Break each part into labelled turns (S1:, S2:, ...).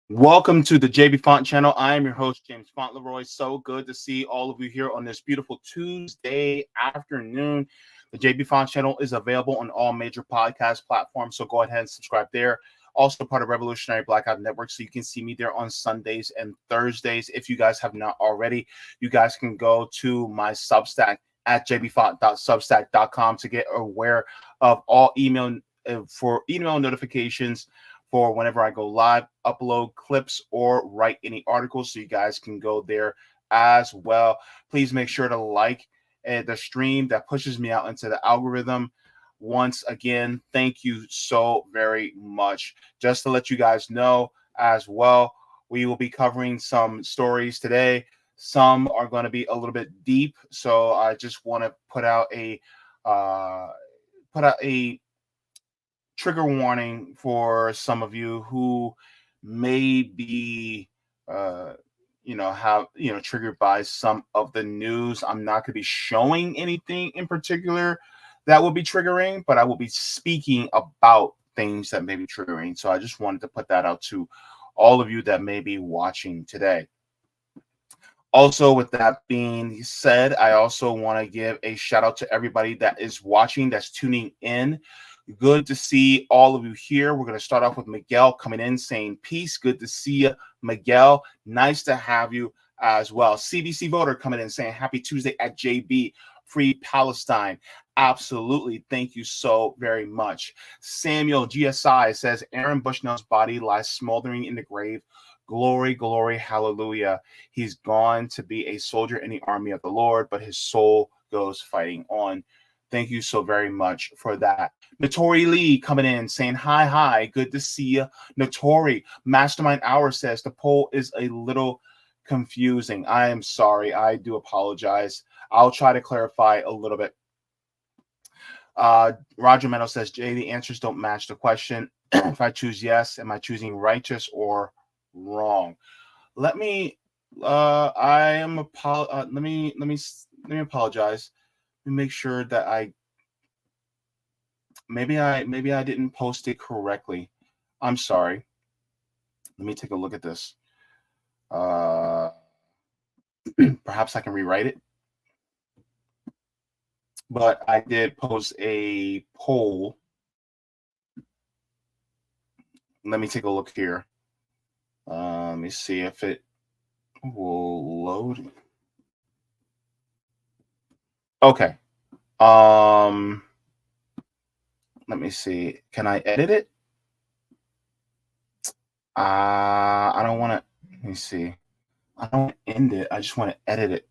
S1: Welcome to the JB Font channel. I am your host, James Fauntleroy. So good to see all of you here on this beautiful Tuesday afternoon. The JB Font channel is available on all major podcast platforms, so go ahead and subscribe there. Also part of Revolutionary Blackout Network, so you can see me there on Sundays and Thursdays. If you guys have not already, you guys can go to my Substack at jbfont.substack.com to get aware of all email notifications for whenever I go live, upload clips, or write any articles. So you guys can go there as well. Please make sure to like the stream. That pushes me out into the algorithm. Once again, thank you so very much. Just to let you guys know as well, we will be covering some stories today. Some are going to be a little bit deep, so I just want to put out a trigger warning for some of you who may be triggered by some of the news. I'm not going to be showing anything in particular that will be triggering, but I will be speaking about things that may be triggering. So I just wanted to put that out to all of you that may be watching today. Also, with that being said, I also want to give a shout out to everybody that is watching, that's tuning in. Good to see all of you here. We're going to start off with Miguel coming in saying peace. Good to see you, Miguel. Nice to have you as well. CBC Voter coming in saying happy Tuesday at JB. Free Palestine. Absolutely. Thank you so very much. Samuel GSI says Aaron Bushnell's body lies smoldering in the grave. Glory, glory, hallelujah. He's gone to be a soldier in the army of the Lord, but his soul goes fighting on. Thank you so very much for that. Notori Lee coming in saying, hi, good to see you. Notori, Mastermind Hour says the poll is a little confusing. I am sorry. I do apologize. I'll try to clarify a little bit. Roger Meadow says, Jay, the answers don't match the question. If I choose yes, am I choosing righteous or wrong? Let me apologize. Let me make sure that maybe I didn't post it correctly. I'm sorry. Let me take a look at this. Perhaps I can rewrite it. But I did post a poll. Let me take a look here. Let me see if it will load. Okay. Let me see. Can I edit it? I don't want to. Let me see. I don't end it. I just want to edit it.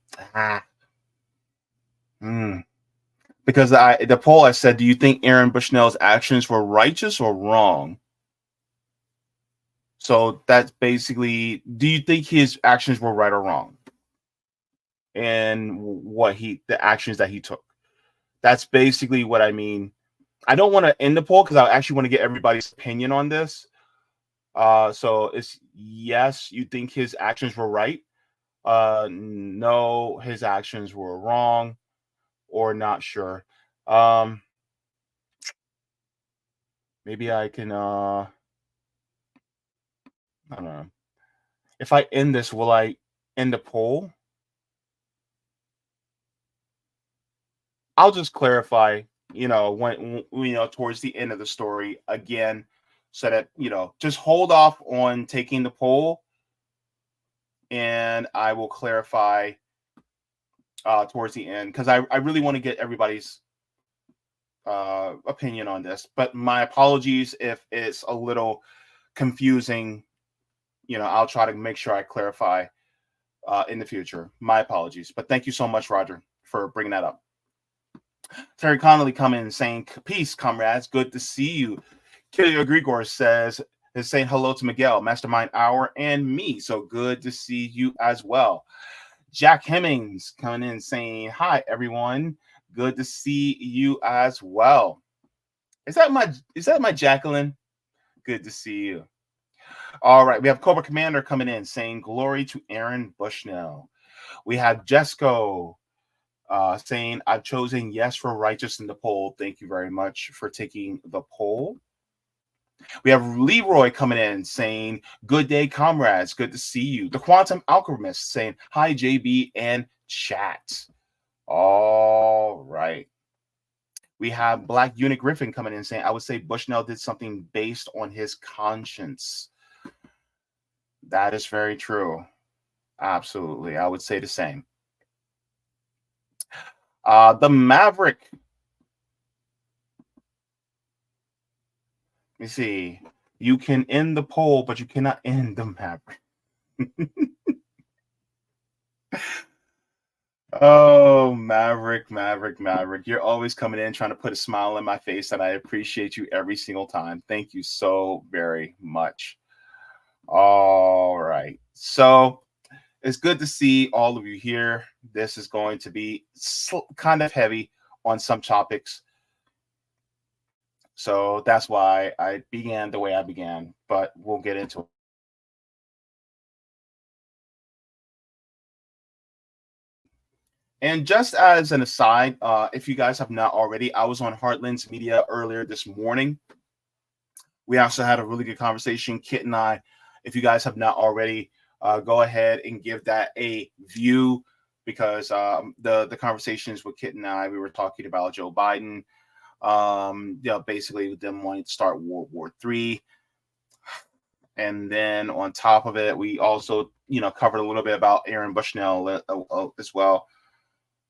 S1: Because the poll I said, do you think Aaron Bushnell's actions were righteous or wrong? So that's basically, do you think his actions were right or wrong? And the actions that he took. That's basically what I mean. I don't want to end the poll because I actually want to get everybody's opinion on this. So it's yes, you think his actions were right. No, his actions were wrong, or not sure. Maybe I can I don't know. If I end this, will I end the poll? I'll just clarify, when towards the end of the story again, so that just hold off on taking the poll, and I will clarify towards the end because I really want to get everybody's opinion on this. But my apologies if it's a little confusing. I'll try to make sure I clarify in the future. My apologies, but thank you so much, Roger, for bringing that up. Terry Connolly coming and saying, peace, comrades. Good to see you. Kilio Grigor is saying hello to Miguel, Mastermind Hour, and me. So good to see you as well. Jack Hemmings coming in saying, hi, everyone. Good to see you as well. Is that my Jacqueline? Good to see you. All right. We have Cobra Commander coming in saying, glory to Aaron Bushnell. We have Jesco saying, I've chosen yes for righteous in the poll. Thank you very much for taking the poll. We have Leroy coming in saying, "Good day, comrades. Good to see you." The Quantum Alchemist saying, "Hi, JB and chat." All right. We have Black Unit Griffin coming in saying, "I would say Bushnell did something based on his conscience." That is very true. Absolutely. I would say the same. The Maverick. Let me see. You can end the poll, but you cannot end the Maverick. Oh, Maverick, Maverick, Maverick. You're always coming in trying to put a smile on my face, and I appreciate you every single time. Thank you so very much. All right. So it's good to see all of you here. This is going to be kind of heavy on some topics. So that's why I began the way I began, but we'll get into it. And just as an aside, if you guys have not already, I was on Heartlands Media earlier this morning. We also had a really good conversation, Kit and I. If you guys have not already, go ahead and give that a view, because the conversations with Kit and I, we were talking about Joe Biden, basically with them wanting to start World War III. And then on top of it, we also, covered a little bit about Aaron Bushnell as well.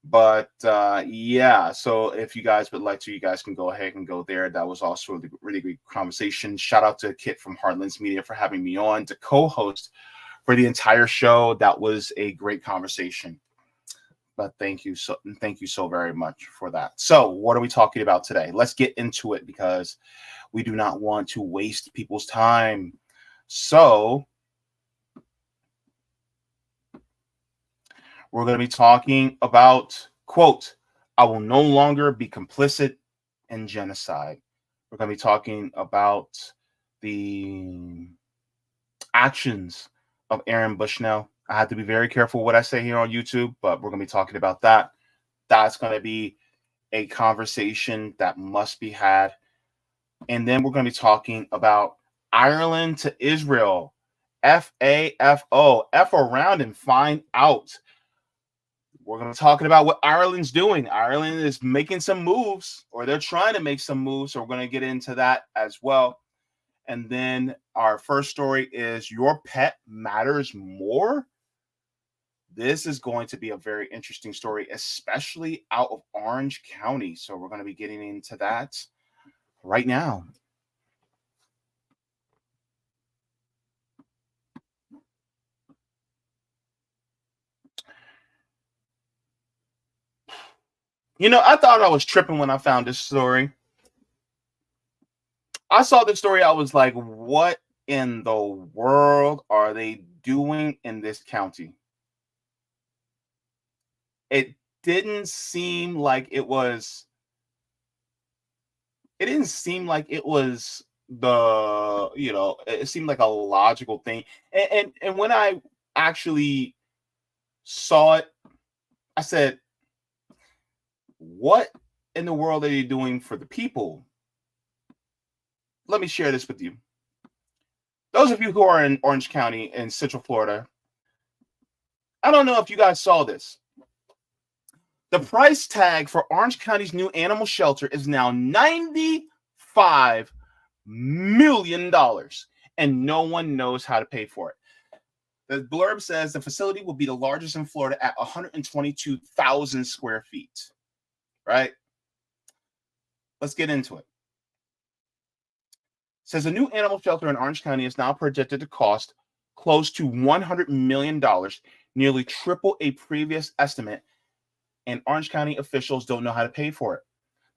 S1: But yeah, so if you guys would like to, you guys can go ahead and go there. That was also a really great conversation. Shout out to Kit from Heartlands Media for having me on to co-host for the entire show. That was a great conversation. But thank you so very much for that. So what are we talking about today? Let's get into it, because we do not want to waste people's time. So we're going to be talking about, quote, "I will no longer be complicit in genocide." We're going to be talking about the actions of Aaron Bushnell. I have to be very careful what I say here on YouTube, but we're going to be talking about that. That's going to be a conversation that must be had. And then we're going to be talking about Ireland to Israel. FAFO. F around and find out. We're going to be talking about what Ireland's doing. Ireland is making some moves, or they're trying to make some moves. So we're going to get into that as well. And then our first story is Your Pet Matters More. This is going to be a very interesting story, especially out of Orange County. So we're going to be getting into that right now. I thought I was tripping when I found this story. I saw this story. I was like, what in the world are they doing in this county? It didn't seem like it was. It didn't seem like it was it seemed like a logical thing. And when I actually saw it, I said, what in the world are you doing for the people? Let me share this with you. Those of you who are in Orange County in Central Florida, I don't know if you guys saw this. The price tag for Orange County's new animal shelter is now $95 million, and no one knows how to pay for it. The blurb says the facility will be the largest in Florida at 122,000 square feet. Right? Let's get into it. It says a new animal shelter in Orange County is now projected to cost close to $100 million, nearly triple a previous estimate, and Orange County officials don't know how to pay for it.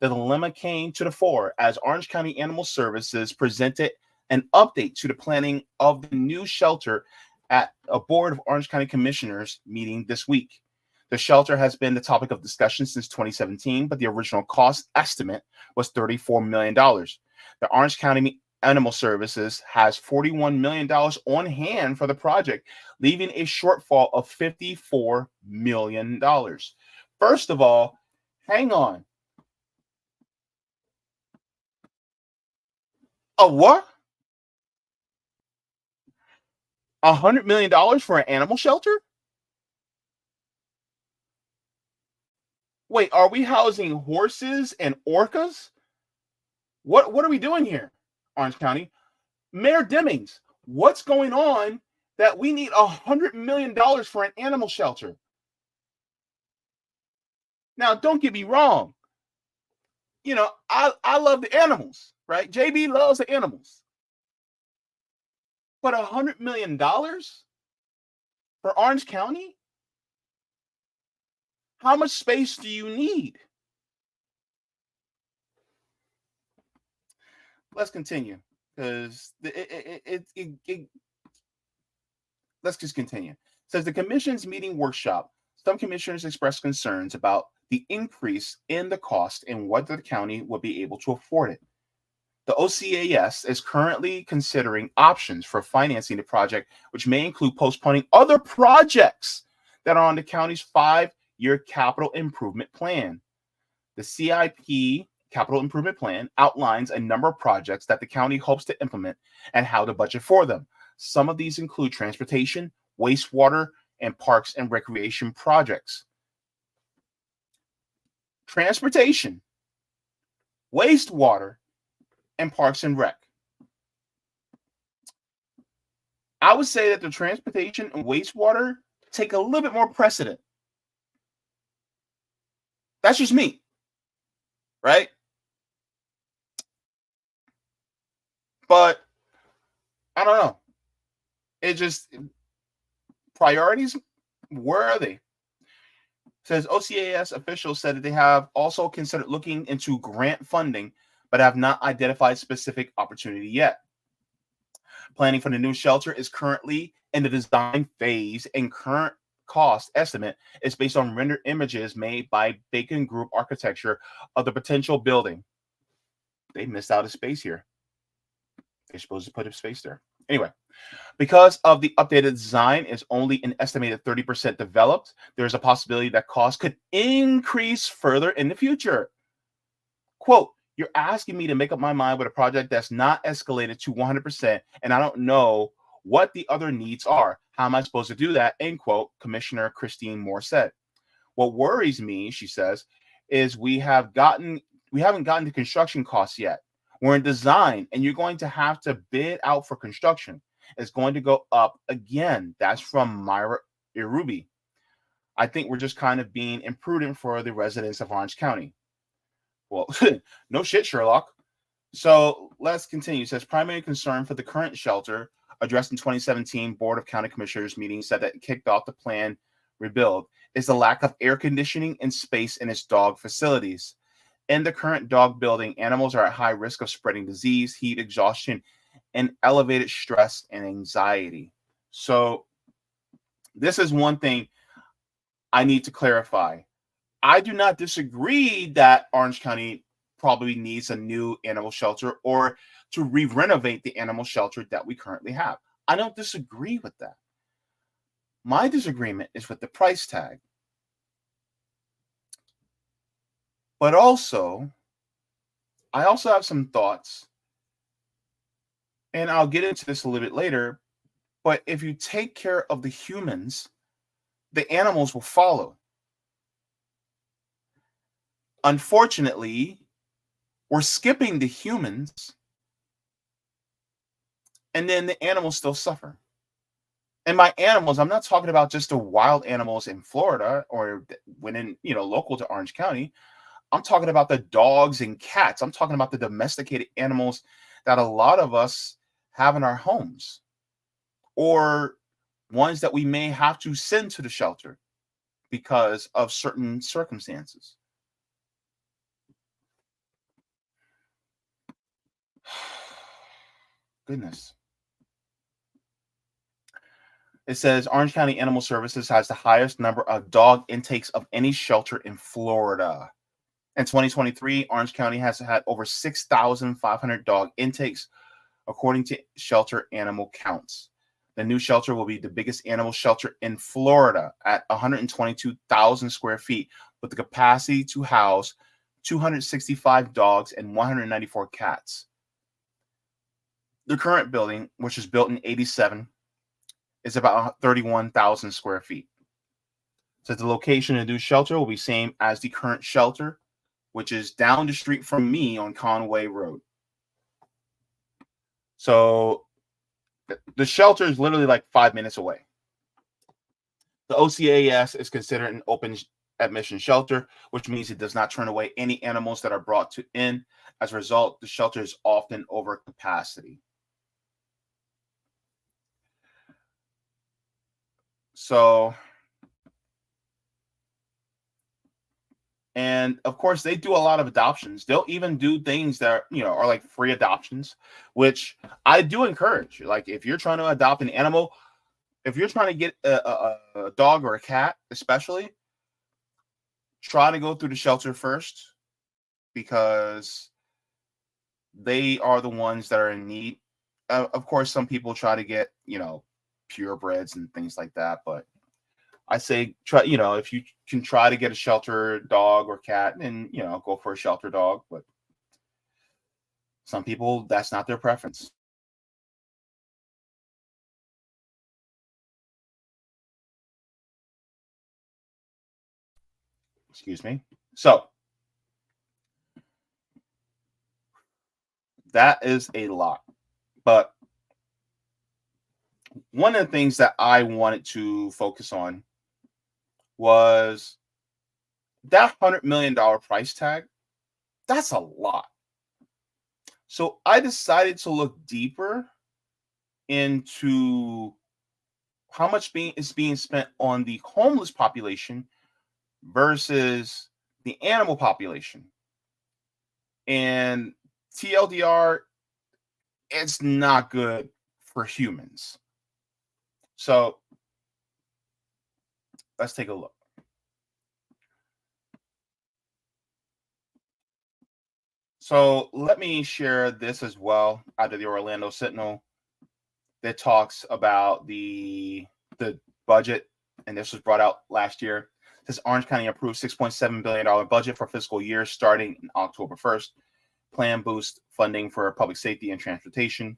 S1: The dilemma came to the fore as Orange County Animal Services presented an update to the planning of the new shelter at a Board of Orange County Commissioners meeting this week. The shelter has been the topic of discussion since 2017, but the original cost estimate was $34 million. The Orange County Animal Services has $41 million on hand for the project, leaving a shortfall of $54 million. First of all, hang on. A what? $100 million for an animal shelter? Wait, are we housing horses and orcas? What are we doing here, Orange County? Mayor Demings, what's going on that we need $100 million for an animal shelter? Now, don't get me wrong. I love the animals, right? JB loves the animals. But $100 million for Orange County? How much space do you need? Let's continue, because let's just continue. It says the commission's meeting workshop. Some commissioners expressed concerns about the increase in the cost and whether the county will be able to afford it. The OCAS is currently considering options for financing the project, which may include postponing other projects that are on the county's 5-year capital improvement plan. The CIP capital improvement plan outlines a number of projects that the county hopes to implement and how to budget for them. Some of these include transportation, wastewater, and parks and recreation projects. Transportation, wastewater, and parks and rec. I would say that the transportation and wastewater take a little bit more precedent. That's just me, right? But I don't know. It just priorities. Where are they? It says OCAS officials said that they have also considered looking into grant funding, but have not identified specific opportunity yet. Planning for the new shelter is currently in the design phase, and current cost estimate is based on rendered images made by Bacon Group Architecture of the potential building. They missed out a space here. They're supposed to put a space there. Anyway, because of the updated design is only an estimated 30% developed, there's a possibility that costs could increase further in the future. Quote, you're asking me to make up my mind with a project that's not escalated to 100%, and I don't know what the other needs are. How am I supposed to do that? End quote, Commissioner Christine Moore said. What worries me, she says, is we haven't gotten to construction costs yet. We're in design, and you're going to have to bid out for construction. It's going to go up again. That's from Myra Irubi. I think we're just kind of being imprudent for the residents of Orange County. Well, no shit, Sherlock. So let's continue. It says primary concern for the current shelter addressed in 2017 Board of County Commissioners meeting said that it kicked off the plan rebuild is the lack of air conditioning and space in its dog facilities. In the current dog building, animals are at high risk of spreading disease, heat, exhaustion, and elevated stress and anxiety. So this is one thing I need to clarify. I do not disagree that Orange County probably needs a new animal shelter or to re-renovate the animal shelter that we currently have. I don't disagree with that. My disagreement is with the price tag. But also, I also have some thoughts, and I'll get into this a little bit later, but if you take care of the humans, the animals will follow. Unfortunately, we're skipping the humans, and then the animals still suffer. And by animals, I'm not talking about just the wild animals in Florida or when local to Orange County. I'm talking about the dogs and cats. I'm talking about the domesticated animals that a lot of us have in our homes, or ones that we may have to send to the shelter because of certain circumstances. Goodness. It says Orange County Animal Services has the highest number of dog intakes of any shelter in Florida. In 2023, Orange County has had over 6,500 dog intakes, according to shelter animal counts. The new shelter will be the biggest animal shelter in Florida at 122,000 square feet, with the capacity to house 265 dogs and 194 cats. The current building, which was built in 1987, is about 31,000 square feet. So the location of the new shelter will be same as the current shelter, which is down the street from me on Conway Road. So the shelter is literally like 5 minutes away. The OCAS is considered an open admission shelter, which means it does not turn away any animals that are brought in. As a result, the shelter is often over capacity. So, and of course, they do a lot of adoptions. They'll even do things that are like free adoptions, which I do encourage. Like, if you're trying to adopt an animal, if you're trying to get a dog or a cat, especially, try to go through the shelter first, because they are the ones that are in need. Of course, some people try to get, purebreds and things like that, but I say try, if you can try to get a shelter dog or cat, and go for a shelter dog. But some people, that's not their preference. Excuse me. So that is a lot. But one of the things that I wanted to focus on was that $100 million price tag. That's a lot. So I decided to look deeper into how much is being spent on the homeless population versus the animal population. And TLDR, it's not good for humans. So let's take a look. So let me share this as well out of the Orlando Sentinel that talks about the budget, and this was brought out last year. It says Orange County approved $6.7 billion budget for fiscal year starting in October 1st. Plan boost funding for public safety and transportation.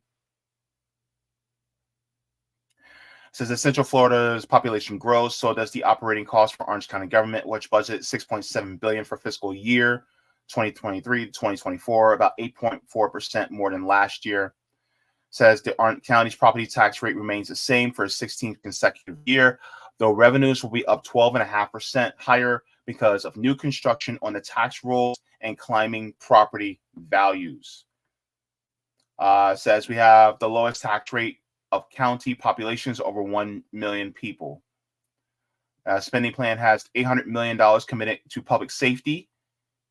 S1: It says Central Florida's population grows, so does the operating cost for Orange County government, which budgeted $6.7 billion for fiscal year 2023 to 2024, about 8.4% more than last year. Says the Orange County's property tax rate remains the same for a 16th consecutive year, though revenues will be up 12.5% higher because of new construction on the tax rolls and climbing property values. Says we have the lowest tax rate of county populations over 1 million people. Spending plan has $800 million committed to public safety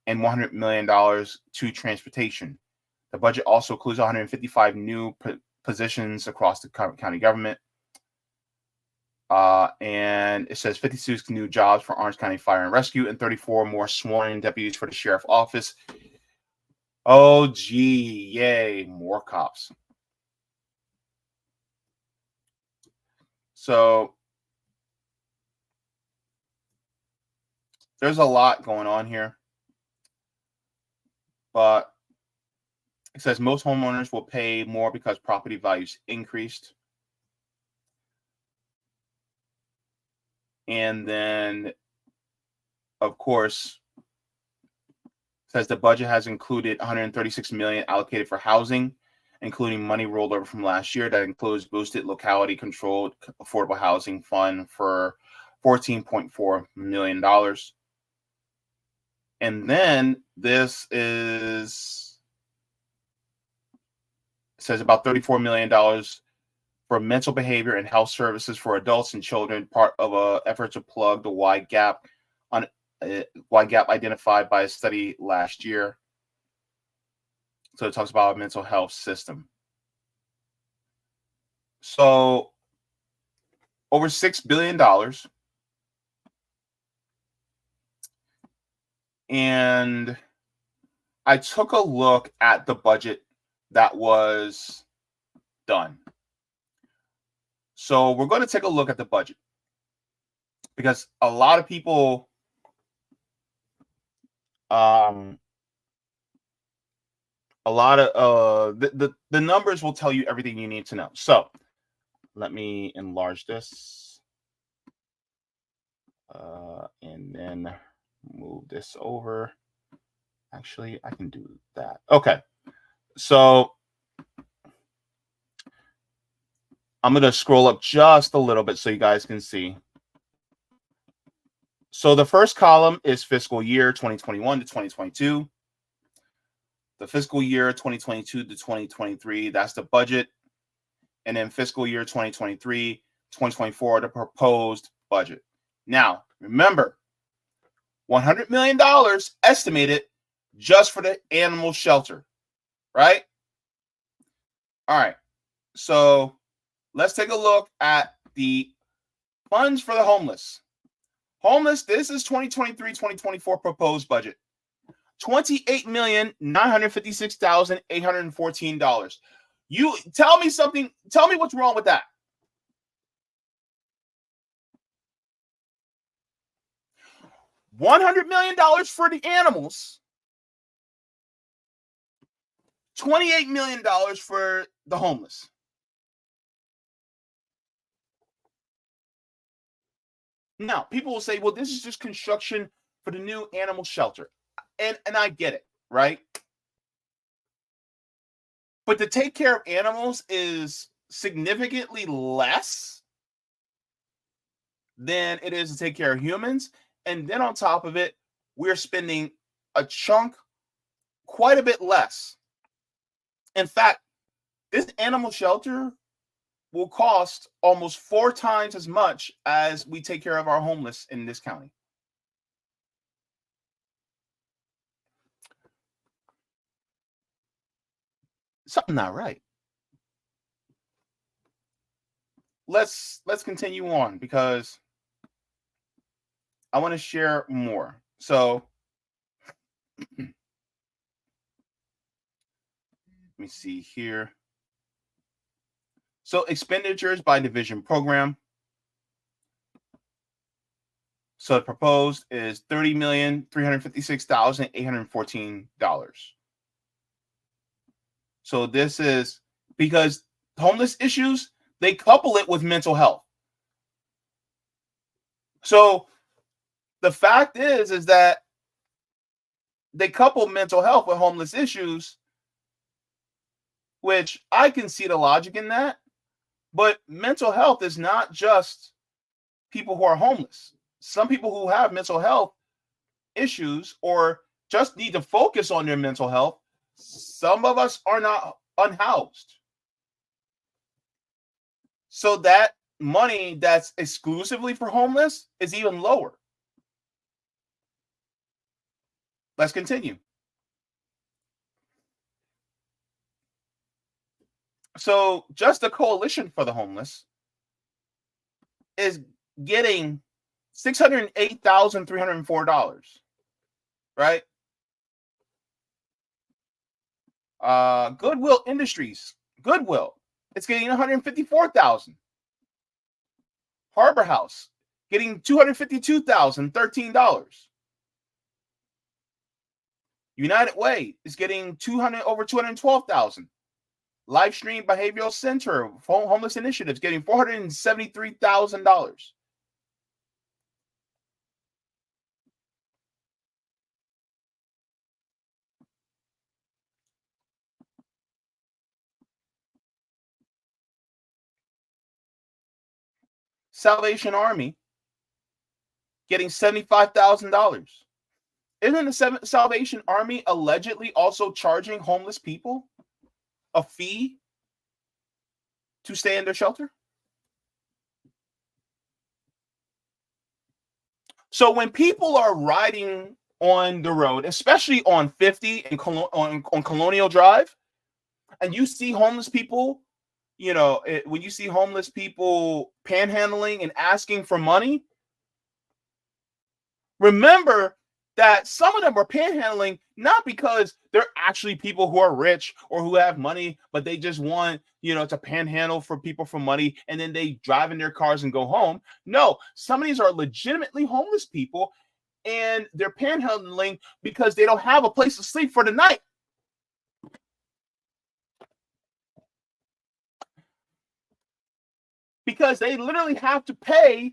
S1: and $100 million to transportation. The budget also includes 155 new positions across the county government. And it says 52 new jobs for Orange County Fire and Rescue and 34 more sworn deputies for the sheriff office. Oh, gee, yay, more cops. So there's a lot going on here. But it says most homeowners will pay more because property values increased. And then, of course, says the budget has included $136 million allocated for housing, including money rolled over from last year. That includes boosted locality controlled affordable housing fund for $14.4 million. And then this says about $34 million for mental behavior and health services for adults and children, part of an effort to plug the wide gap identified by a study last year. So it talks about a mental health system. So over $6 billion. And I took a look at the budget that was done. So we're going to take a look at the budget because a lot of people the numbers will tell you everything you need to know. So Let me enlarge this. And then move this over. Actually, I can do that. Okay. So I'm going to scroll up just a little bit so you guys can see. So the first column is fiscal year 2021 to 2022. The fiscal year 2022 to 2023, that's the budget. And then fiscal year 2023, 2024, the proposed budget. Now, remember, $100 million estimated just for the animal shelter, right? All right. So let's take a look at the funds for the homeless. Homeless, this is 2023-2024 proposed budget. $28,956,814. You tell me something, tell me what's wrong with that. $100 million for the animals, $28 million for the homeless. Now, people will say, well, this is just construction for the new animal shelter. And I get it, right? But to take care of animals is significantly less than it is to take care of humans. And then on top of it, we're spending a chunk, quite a bit less. In fact, this animal shelter will cost almost 4 times as much as we take care of our homeless in this county. Something not right. Let's continue on because I want to share more. So let me see here. So expenditures by division program. So the proposed is $30,356,814. So this is because homeless issues, they couple it with mental health. So the fact is that they couple mental health with homeless issues, which I can see the logic in that. But mental health is not just people who are homeless. Some people who have mental health issues or just need to focus on their mental health, some of us are not unhoused. So that money that's exclusively for homeless is even lower. Let's continue. So just the Coalition for the Homeless is getting $608,304, right? Goodwill Industries, Goodwill, it's getting $154,000. Harbor House getting $252,013. United Way is getting over $212,000. Livestream Behavioral Center Homeless Initiatives getting $473,000. Salvation Army getting $75,000. Isn't the Salvation Army allegedly also charging homeless people a fee to stay in their shelter? So when people are riding on the road, especially on 50 and on Colonial Drive, and you see homeless people, when you see homeless people panhandling and asking for money, remember that some of them are panhandling not because they're actually people who are rich or who have money, but they just want, to panhandle for people for money, and then they drive in their cars and go home. No, some of these are legitimately homeless people, and they're panhandling because they don't have a place to sleep for the night. because they literally have to pay,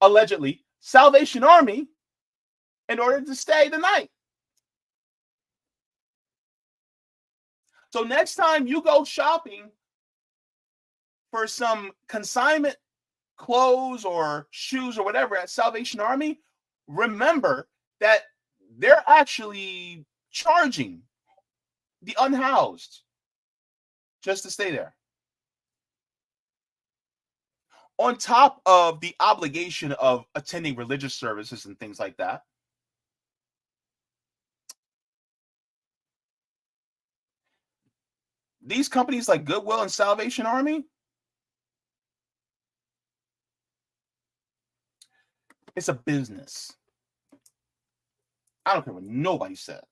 S1: allegedly, Salvation Army in order to stay the night. So next time you go shopping for some consignment clothes or shoes or whatever at Salvation Army, remember that they're actually charging the unhoused just to stay there. On top of the obligation of attending religious services and things like that. These companies like Goodwill and Salvation Army, it's a business. I don't care what nobody says.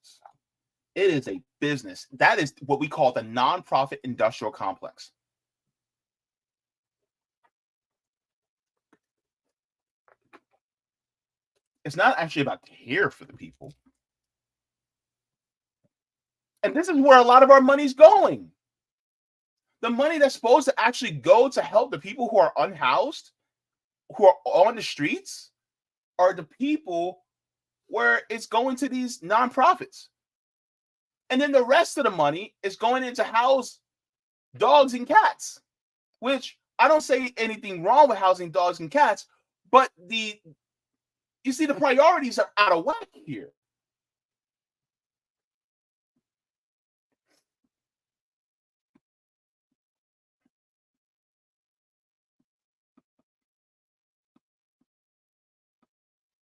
S1: It is a business. That is what we call the nonprofit industrial complex. It's not actually about care for the people. And this is where a lot of our money's going. The money that's supposed to actually go to help the people who are unhoused, who are on the streets, are the people where it's going to these nonprofits. And then the rest of the money is going in to house dogs and cats, which I don't say anything wrong with housing dogs and cats, but you see the priorities are out of whack here.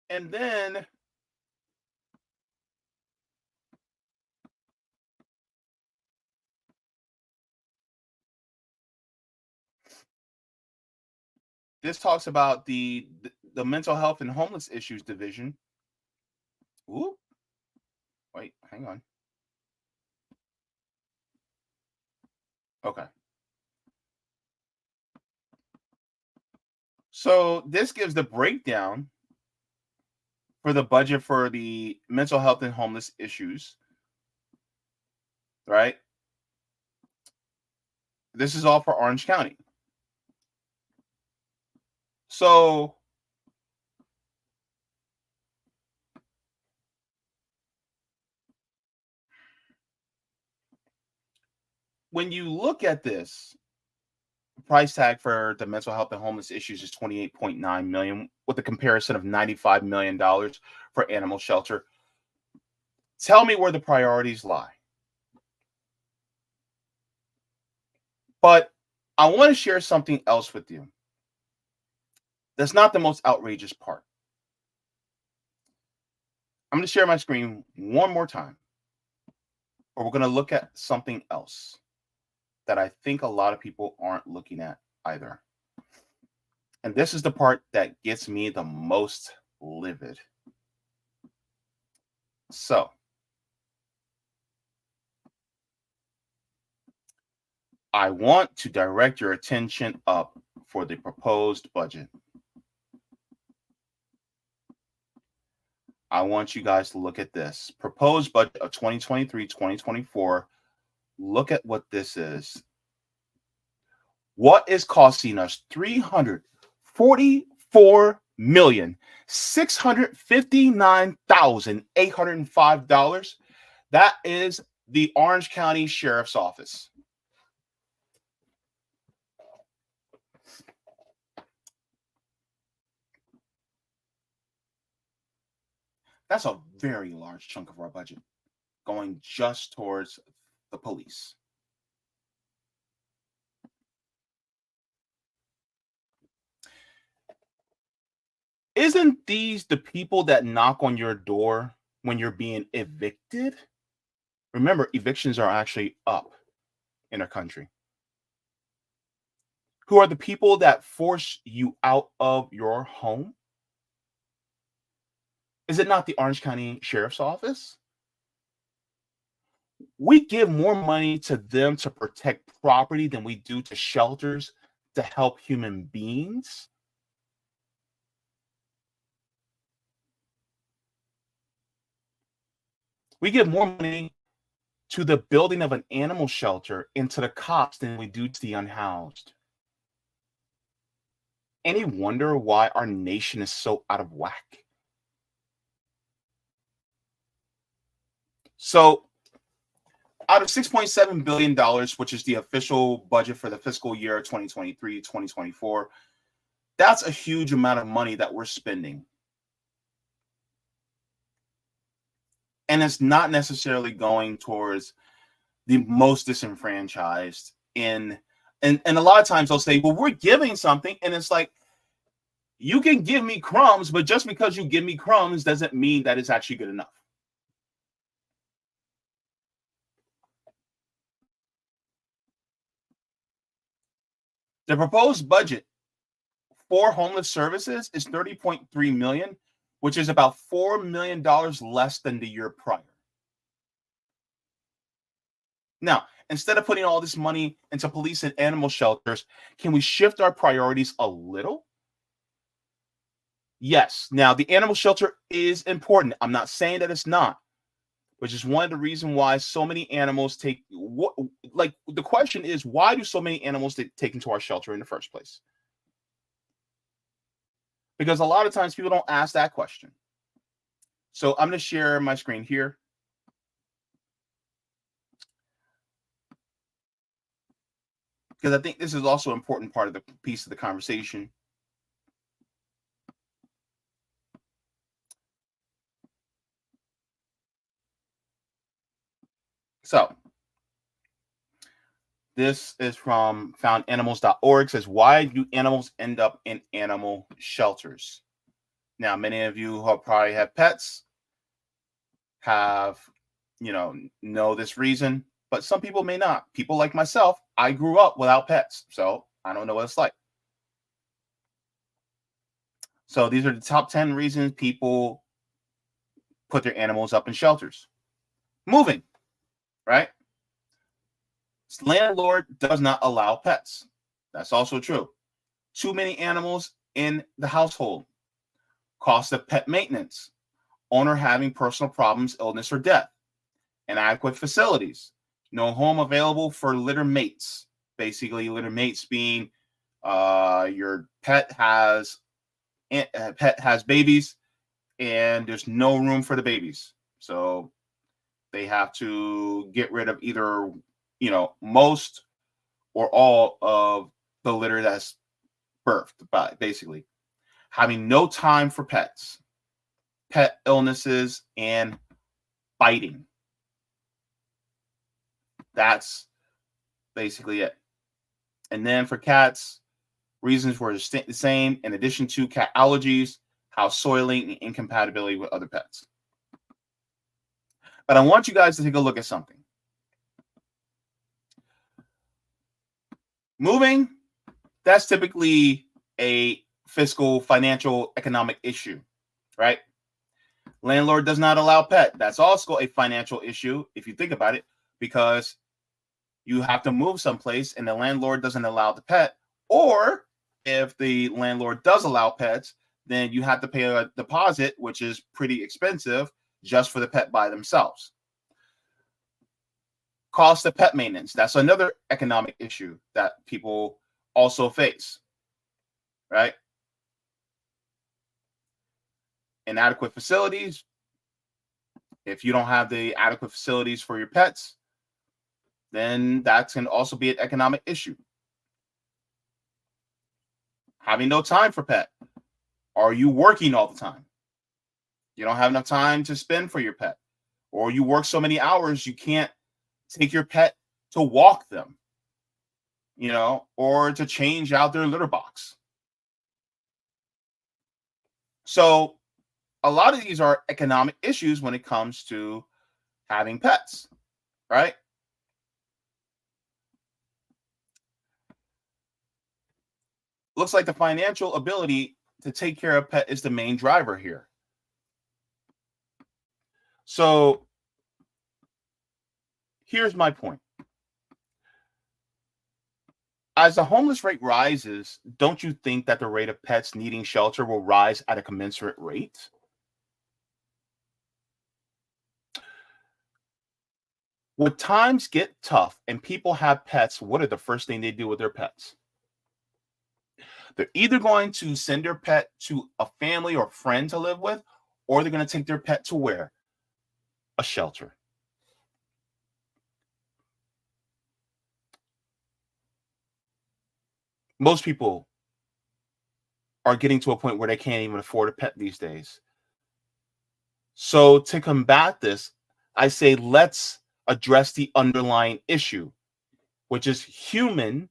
S1: And then this talks about the mental health and homeless issues division. Ooh, wait, hang on. Okay. So this gives the breakdown for the budget for the mental health and homeless issues, right? This is all for Orange County. So when you look at this, price tag for the mental health and homeless issues is $28.9 million, with a comparison of $95 million for animal shelter. Tell me where the priorities lie. But I want to share something else with you. That's not the most outrageous part. I'm going to share my screen one more time, or we're going to look at something else that I think a lot of people aren't looking at either. And this is the part that gets me the most livid. So, I want to direct your attention up for the proposed budget. I want you guys to look at this proposed budget of 2023-2024. Look at what this is. What is costing us $344,659,805? That is the Orange County Sheriff's Office. That's a very large chunk of our budget going just towards the police. Isn't these the people that knock on your door when you're being evicted? Remember, evictions are actually up in our country. Who are the people that force you out of your home? Is it not the Orange County Sheriff's Office? We give more money to them to protect property than we do to shelters to help human beings. We give more money to the building of an animal shelter and to the cops than we do to the unhoused. Any wonder why our nation is so out of whack? So, out of $6.7 billion, which is the official budget for the fiscal year 2023-2024, that's a huge amount of money that we're spending. And it's not necessarily going towards the most disenfranchised and a lot of times they'll say, well, we're giving something, and it's like, you can give me crumbs, but just because you give me crumbs doesn't mean that it's actually good enough. The proposed budget for homeless services is 30.3 million, which is about $4 million less than the year prior. Now, instead of putting all this money into police and animal shelters, can we shift our priorities a little? Yes. Now, the animal shelter is important. I'm not saying that it's not, which is one of the reasons why so many animals take what, like, the question is, why do so many animals take into our shelter in the first place? Because a lot of times people don't ask that question. So I'm going to share my screen here. Because I think this is also an important part of the piece of the conversation. So this is from foundanimals.org. Says, why do animals end up in animal shelters? Now, many of you who probably have pets have, know this reason, but some people may not. People like myself, I grew up without pets, so I don't know what it's like. So these are the top 10 reasons people put their animals up in shelters. Moving, right? Landlord does not allow pets. That's also true. Too many animals in the household. Cost of pet maintenance. Owner having personal problems, illness, or death. Inadequate facilities. No home available for litter mates. Basically, litter mates being your pet has babies and there's no room for the babies. So they have to get rid of either, most or all of the litter that's birthed, by basically having no time for pets, pet illnesses, and biting. That's basically it. And then for cats, reasons were the same, in addition to cat allergies, house soiling, and incompatibility with other pets. But I want you guys to take a look at something. Moving, that's typically a fiscal, financial, economic issue, right? Landlord does not allow pet. That's also a financial issue, if you think about it, because you have to move someplace and the landlord doesn't allow the pet. Or if the landlord does allow pets, then you have to pay a deposit, which is pretty expensive, just for the pet by themselves. Cost of pet maintenance. That's another economic issue that people also face, right? Inadequate facilities. If you don't have the adequate facilities for your pets, then that can also be an economic issue. Having no time for pet. Are you working all the time? You don't have enough time to spend for your pet, or you work so many hours you can't take your pet to walk them, or to change out their litter box. So a lot of these are economic issues when it comes to having pets, right? Looks like the financial ability to take care of a pet is the main driver here. So here's my point. As the homeless rate rises, don't you think that the rate of pets needing shelter will rise at a commensurate rate? When times get tough and people have pets, what are the first thing they do with their pets? They're either going to send their pet to a family or friend to live with, or they're going to take their pet to where? A shelter. Most people are getting to a point where they can't even afford a pet these days. So to combat this, I say let's address the underlying issue, which is human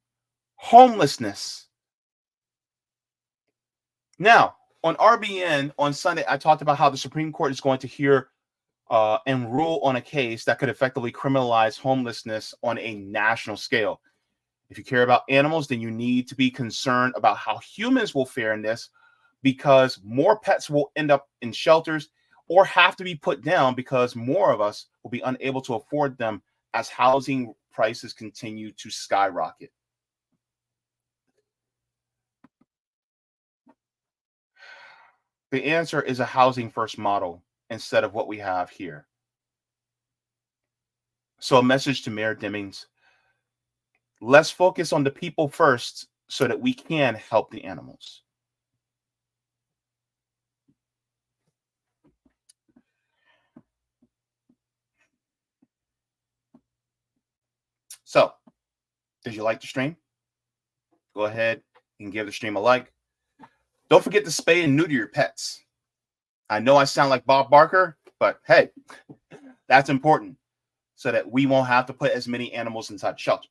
S1: homelessness. Now, on RBN on Sunday, I talked about how the Supreme Court is going to hear and rule on a case that could effectively criminalize homelessness on a national scale. If you care about animals, then you need to be concerned about how humans will fare in this, because more pets will end up in shelters or have to be put down because more of us will be unable to afford them as housing prices continue to skyrocket. The answer is a housing first model instead of what we have here. So, a message to Mayor Demings: let's focus on the people first so that we can help the animals. So, did you like the stream? Go ahead and give the stream a like. Don't forget to spay and neuter your pets. I know I sound like Bob Barker, but hey, that's important so that we won't have to put as many animals inside shelters.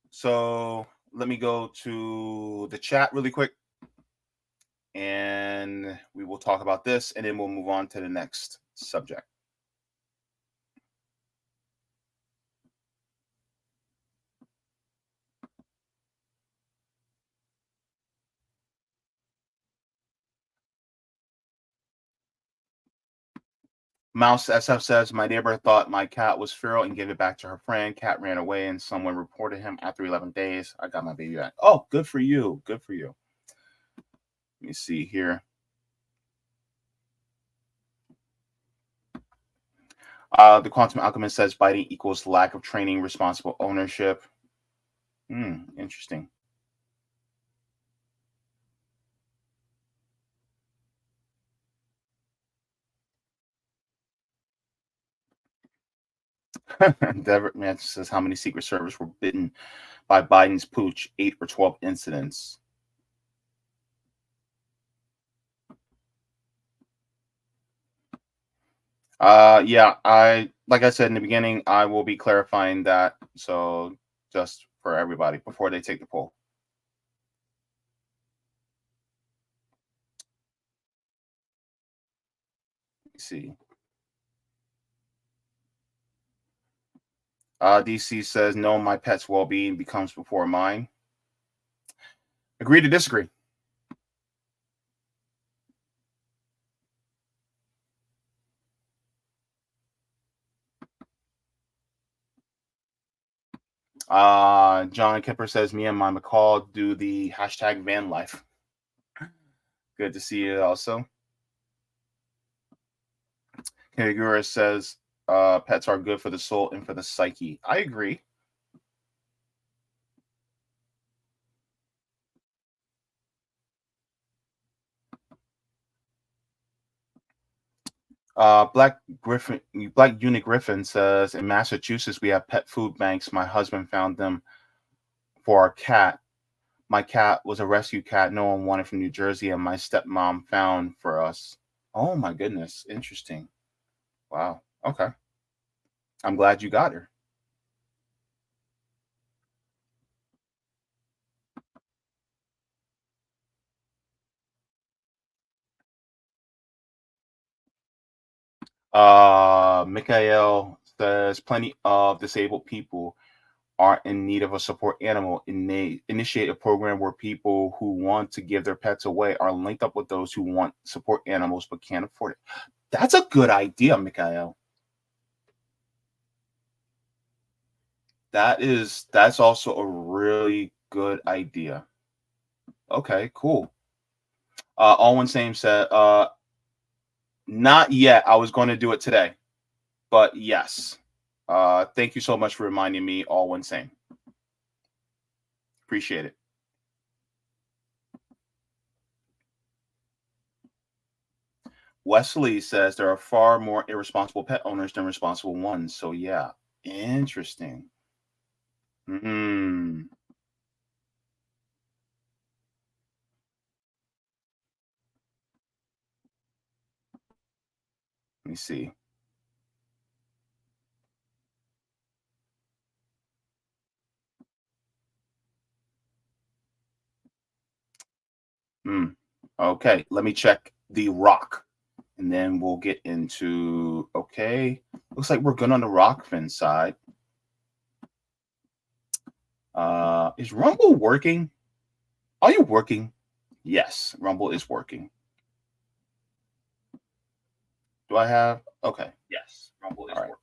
S1: So let me go to the chat really quick, and we will talk about this, and then we'll move on to the next subject. Mouse SF says, my neighbor thought my cat was feral and gave it back to her friend. Cat ran away and someone reported him after 11 days. I got my baby back. Oh, good for you. Good for you. Let me see here. The Quantum Alchemist says biting equals lack of training, responsible ownership. Interesting. Devitt Manson says, how many Secret Service were bitten by Biden's pooch? 8 or 12 incidents. Yeah, like I said in the beginning, I will be clarifying that. So just for everybody before they take the poll. Let's see. DC says, no, my pet's well-being becomes before mine. Agree to disagree. John Kipper says, me and my McCall do the hashtag van life. Good to see you also. Kagura says, pets are good for the soul and for the psyche. I agree. Black Unit Griffin says, in Massachusetts we have pet food banks. My husband found them for our cat. My cat was a rescue cat no one wanted from New Jersey, and my stepmom found for us. Oh my goodness, interesting. Wow. Okay. I'm glad you got her. Mikhail says, plenty of disabled people are in need of a support animal. Initiate a program where people who want to give their pets away are linked up with those who want support animals but can't afford it. That's a good idea, Mikhail. That's also a really good idea. Okay, cool. All one same said, Not yet. I was going to do it today, but yes. Thank you so much for reminding me. All one same. Appreciate it. Wesley says there are far more irresponsible pet owners than responsible ones. So yeah, interesting. Hmm. Let me see. Okay, let me check The Rock, and then we'll get into. Okay, looks like we're good on the Rockfin side. Is Rumble working? Are you working? Yes, Rumble is working. Do I have? Okay. Yes, Rumble is working.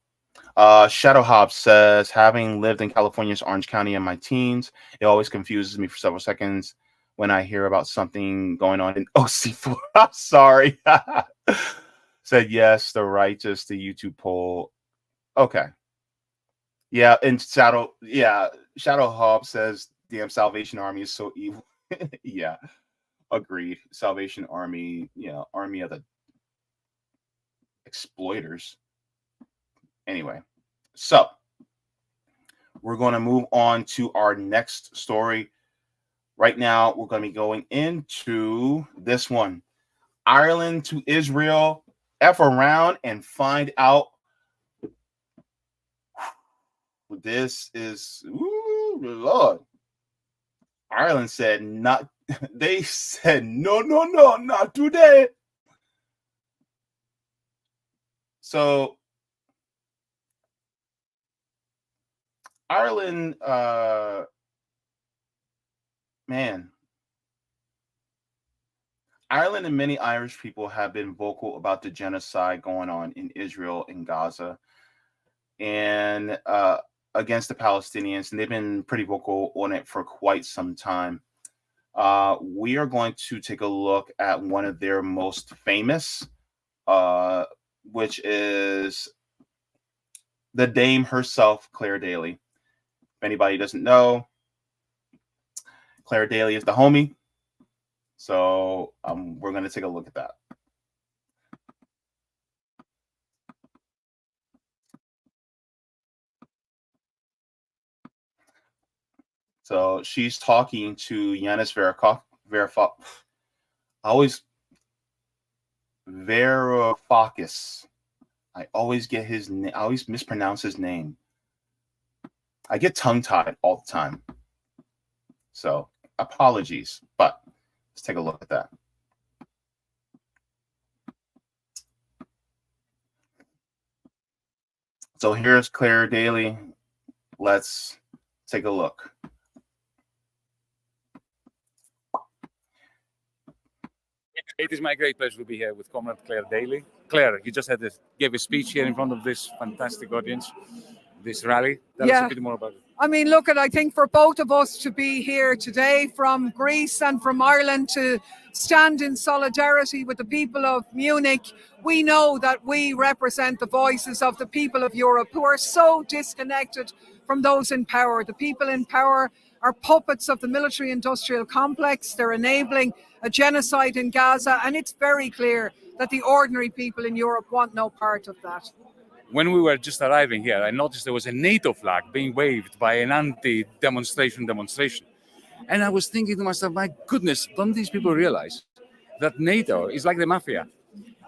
S1: Shadow Hobbs says, having lived in California's Orange County in my teens, it always confuses me for several seconds when I hear about something going on in OC4. I'm sorry. Said yes, the righteous, the YouTube poll. Okay. Yeah, and Shadow Hobbs says, damn, Salvation Army is so evil. Yeah, agreed. Salvation Army, army of the exploiters. Anyway, so we're going to move on to our next story. Right now, we're going to be going into this one. Ireland to Israel. F around and find out. This is, ooh, Lord. Ireland said not. They said no, not today. So Ireland, man, Ireland and many Irish people have been vocal about the genocide going on in Israel and Gaza, and against the Palestinians, and they've been pretty vocal on it for quite some time. We are going to take a look at one of their most famous, which is the dame herself, Claire Daly. If anybody doesn't know, Claire Daly is the homie. So we're going to take a look at that. So she's talking to Yanis Varoufakis. Varoufakis. I always get his name. I always mispronounce his name. I get tongue-tied all the time. So apologies, but let's take a look at that. So here's Claire Daly. Let's take a look.
S2: It is my great pleasure to be here with Comrade Claire Daly. Claire, you just gave a speech here in front of this fantastic audience, this rally. Tell us a bit more about it.
S3: I mean, look, I think for both of us to be here today from Greece and from Ireland to stand in solidarity with the people of Munich, we know that we represent the voices of the people of Europe who are so disconnected from those in power. The people in power are puppets of the military-industrial complex. They're enabling a genocide in Gaza, and it's very clear that the ordinary people in Europe want no part of that.
S2: When we were just arriving here, I noticed there was a NATO flag being waved by an anti-demonstration. And I was thinking to myself, my goodness, don't these people realize that NATO is like the mafia?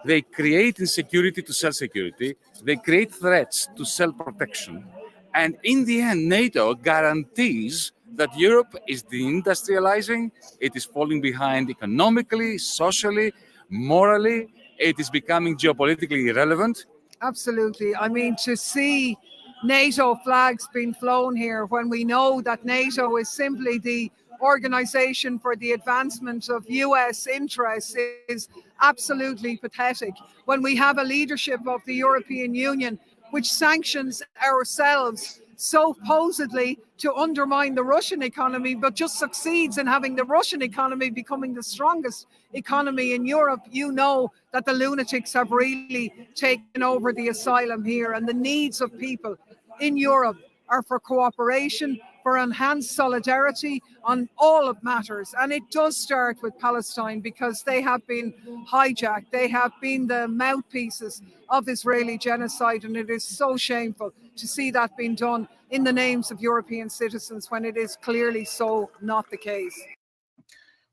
S2: They create insecurity to sell security. They create threats to sell protection. And in the end, NATO guarantees that Europe is deindustrializing. It is falling behind economically, socially, morally. It is becoming geopolitically irrelevant.
S3: Absolutely. I mean, to see NATO flags being flown here when we know that NATO is simply the organization for the advancement of US interests is absolutely pathetic. When we have a leadership of the European Union which sanctions ourselves supposedly to undermine the Russian economy, but just succeeds in having the Russian economy becoming the strongest economy in Europe, you know that the lunatics have really taken over the asylum here, and the needs of people in Europe are for cooperation, for enhanced solidarity on all of matters. And it does start with Palestine, because they have been hijacked. They have been the mouthpieces of Israeli genocide. And it is so shameful to see that being done in the names of European citizens when it is clearly so not the case.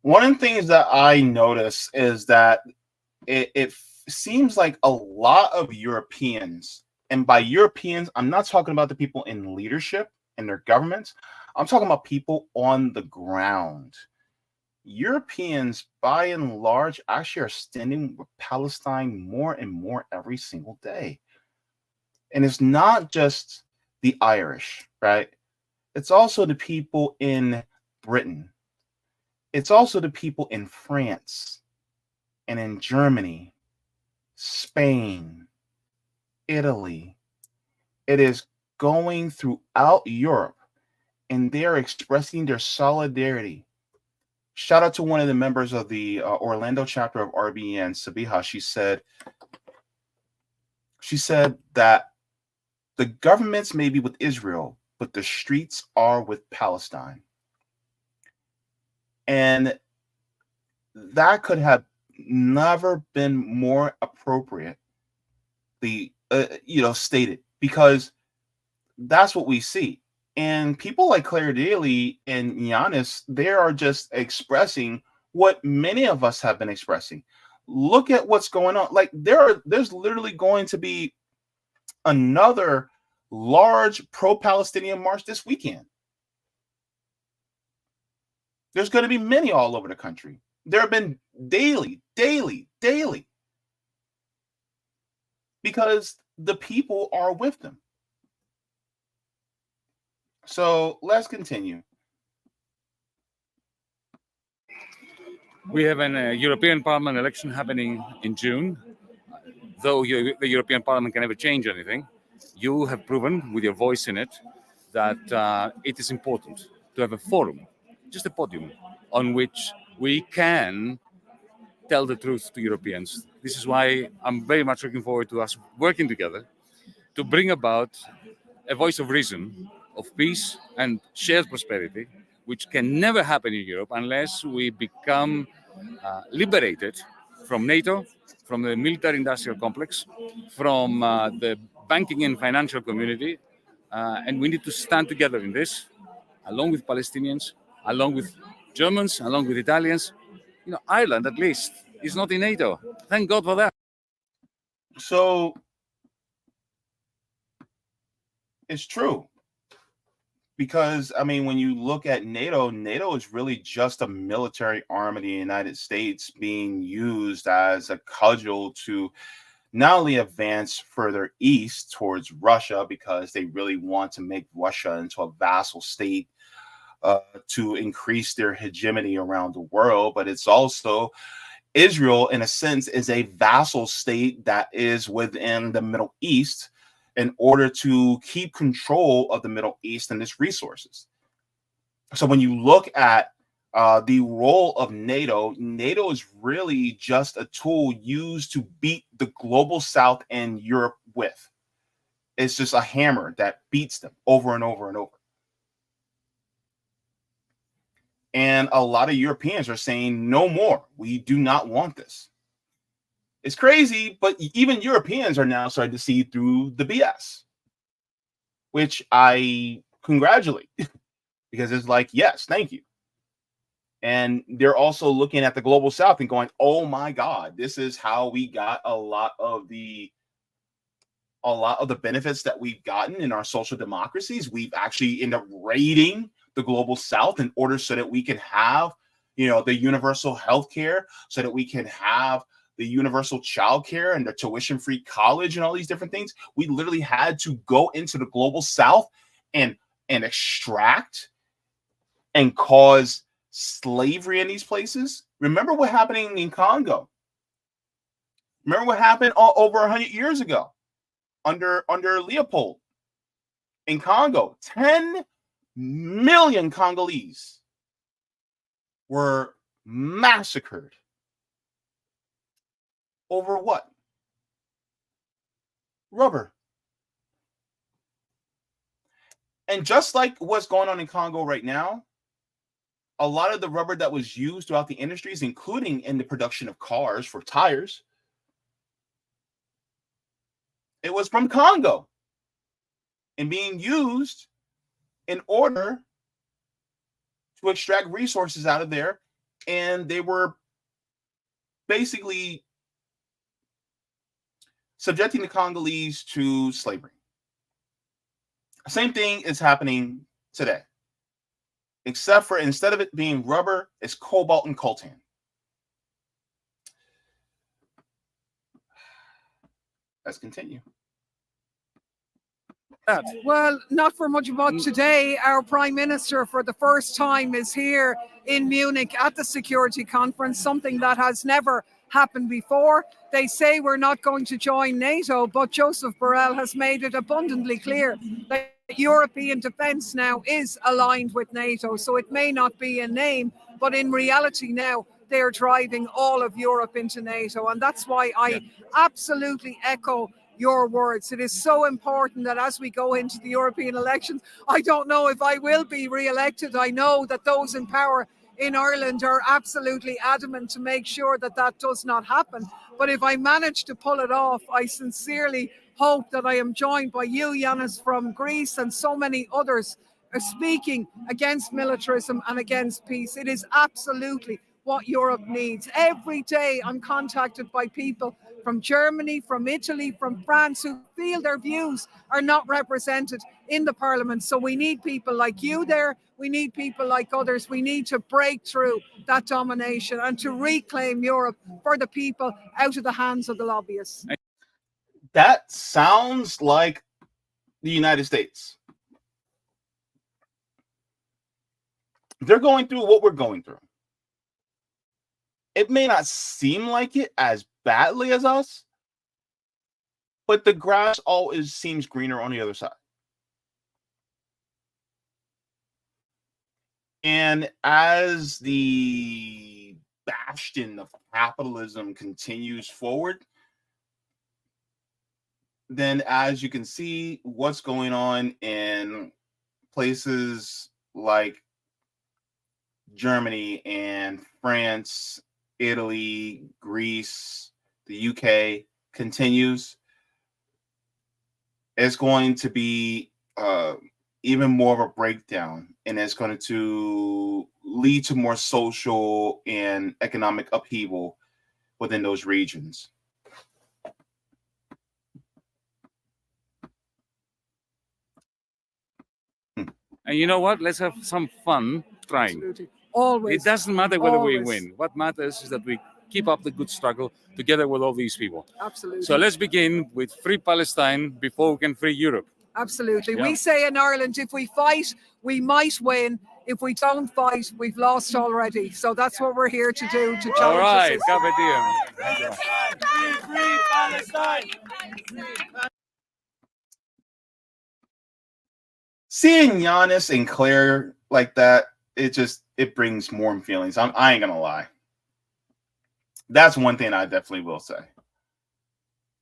S1: One of the things that I notice is that it seems like a lot of Europeans, and by Europeans, I'm not talking about the people in leadership and their governments. I'm talking about people on the ground. Europeans, by and large, actually are standing with Palestine more and more every single day. And it's not just the Irish, right? It's also the people in Britain. It's also the people in France and in Germany, Spain, Italy. It is going throughout Europe, and they are expressing their solidarity. Shout out to one of the members of the Orlando chapter of RBN, Sabiha. She said that the governments may be with Israel, but the streets are with Palestine. And that could have never been more appropriately, stated, because that's what we see. And people like Claire Daly and Giannis, they are just expressing what many of us have been expressing. Look at what's going on. Like there's literally going to be another large pro-Palestinian march this weekend. There's going to be many all over the country. There have been daily, because the people are with them. So let's continue.
S2: We have a European Parliament election happening in June. Though the European Parliament can never change anything, you have proven with your voice in it that it is important to have a forum, just a podium, on which we can tell the truth to Europeans. This is why I'm very much looking forward to us working together to bring about a voice of reason, of peace and shared prosperity, which can never happen in Europe unless we become liberated from NATO, from the military-industrial complex, from the banking and financial community, and we need to stand together in this, along with Palestinians, along with Germans, along with Italians. Ireland, at least, is not in NATO. Thank God for that.
S1: So it's true. Because, when you look at NATO is really just a military arm of the United States being used as a cudgel to not only advance further east towards Russia, because they really want to make Russia into a vassal state to increase their hegemony around the world, but it's also Israel, in a sense, is a vassal state that is within the Middle East in order to keep control of the Middle East and its resources. So when you look at the role of NATO is really just a tool used to beat the global South and Europe with. It's just a hammer that beats them over and over and over. And a lot of Europeans are saying, no more. We do not want this. It's crazy, but even Europeans are now starting to see through the BS, which I congratulate, because it's like, yes, thank you. And they're also looking at the global South and going, oh my God, this is how we got a lot of the benefits that we've gotten in our social democracies. We've actually ended up raiding the global South in order so that we can have, the universal health care, so that we can have the universal child care and the tuition-free college and all these different things. We literally had to go into the global South and extract and cause slavery in these places. Remember what happened in Congo. Remember what happened over 100 years ago under Leopold. in Congo, 10 million Congolese were massacred over what? Rubber. And just like what's going on in Congo right now, a lot of the rubber that was used throughout the industries, including in the production of cars for tires, it was from Congo and being used in order to extract resources out of there. And they were basically subjecting the Congolese to slavery. Same thing is happening today, except for instead of it being rubber, it's cobalt and coltan. Let's continue.
S3: Well, not for much about today. Our Prime Minister, for the first time, is here in Munich at the security conference, something that has never happened before. They say we're not going to join NATO, but Joseph Borrell has made it abundantly clear that European defence now is aligned with NATO. So it may not be in name, but in reality now, they are driving all of Europe into NATO. And that's why I absolutely echo your words. It is so important that as we go into the European elections, I don't know if I will be re-elected. I know that those in power in Ireland are absolutely adamant to make sure that that does not happen. But if I manage to pull it off, I sincerely hope that I am joined by you, Yanis, from Greece, and so many others speaking against militarism and against peace. It is absolutely what Europe needs. Every day I'm contacted by people from Germany, from Italy, from France, who feel their views are not represented in the parliament. So we need people like you there. We need people like others. We need to break through that domination and to reclaim Europe for the people out of the hands of the lobbyists.
S1: That sounds like the United States. They're going through what we're going through. It may not seem like it as badly as us, but the grass always seems greener on the other side. And as the bastion of capitalism continues forward, then as you can see what's going on in places like Germany and France, Italy, Greece, the UK continues, it's going to be even more of a breakdown, and it's going to lead to more social and economic upheaval within those regions.
S2: And you know what? Let's have some fun trying.
S3: Absolutely. Always.
S2: It doesn't matter whether we
S3: Always.
S2: win. What matters is that we keep up the good struggle together with all these people.
S3: Absolutely.
S2: So let's begin with free Palestine before we can free Europe.
S3: Absolutely.
S2: Yeah.
S3: We say in Ireland, if we fight, we might win. If we don't fight, we've lost already. So that's what we're here to do, to challenge
S2: All right,
S3: the system.
S2: Free Palestine!
S1: Seeing Giannis and Claire like that, it brings warm feelings. I ain't gonna lie. That's one thing I definitely will say.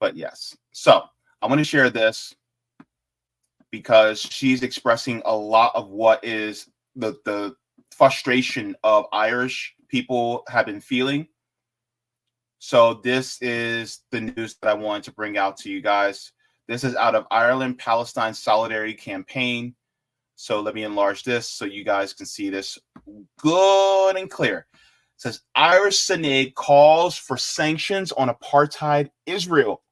S1: But yes. So I'm gonna share this because she's expressing a lot of what is the frustration of Irish people have been feeling. So this is the news that I wanted to bring out to you guys. This is out of Ireland Palestine Solidarity Campaign. So let me enlarge this so you guys can see this good and clear. It says Irish Senate calls for sanctions on apartheid Israel.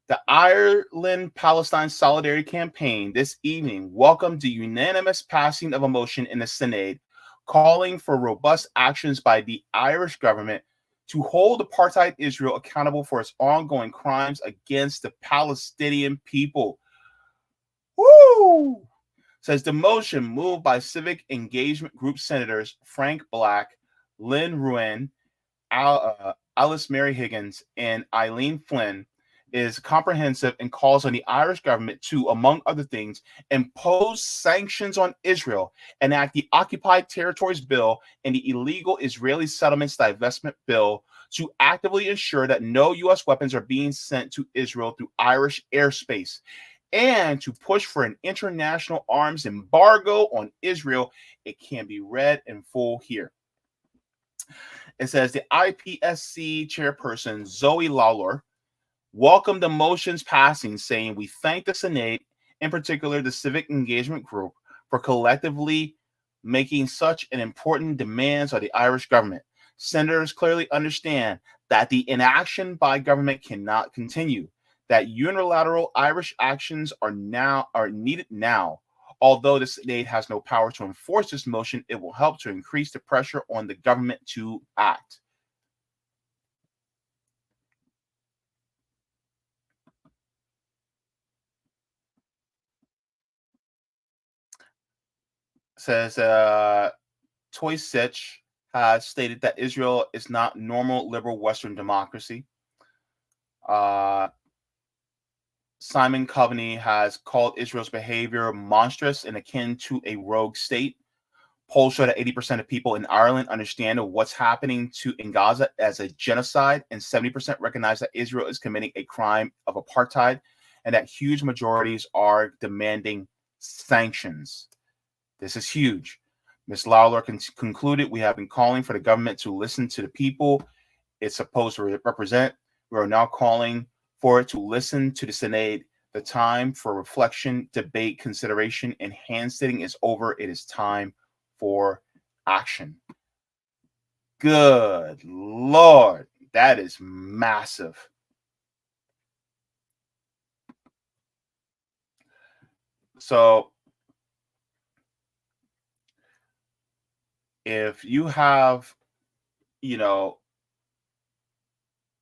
S1: The Ireland Palestine Solidarity Campaign this evening welcomed the unanimous passing of a motion in the Senate calling for robust actions by the Irish government to hold apartheid Israel accountable for its ongoing crimes against the Palestinian people. Woo! Says the motion, moved by Civic Engagement Group Senators Frank Black, Lynn Ruane, Alice Mary Higgins, and Eileen Flynn, is comprehensive and calls on the Irish government to, among other things, impose sanctions on Israel, enact the Occupied Territories Bill and the Illegal Israeli Settlements Divestment Bill to actively ensure that no U.S. weapons are being sent to Israel through Irish airspace, and to push for an international arms embargo on Israel. It can be read in full here. It says the IPSC chairperson, Zoe Lawlor, welcomed the motion's passing, saying, "We thank the Senate, in particular the Civic Engagement Group, for collectively making such an important demands of the Irish government. Senators clearly understand that the inaction by government cannot continue, that unilateral Irish actions are needed now. Although the Senate has no power to enforce this motion, it will help to increase the pressure on the government to act." Says Toy Sitch has stated that Israel is not normal liberal Western democracy. Simon Coveney has called Israel's behavior monstrous and akin to a rogue state. Polls show that 80% of people in Ireland understand what's happening in Gaza as a genocide, and 70% recognize that Israel is committing a crime of apartheid, and that huge majorities are demanding sanctions. This is huge. Ms. Lawler concluded, "We have been calling for the government to listen to the people it's supposed to represent. We are now calling for it to listen to the Senate. The time for reflection, debate, consideration, and hand-sitting is over. It is time for action." Good Lord, that is massive. So if you have,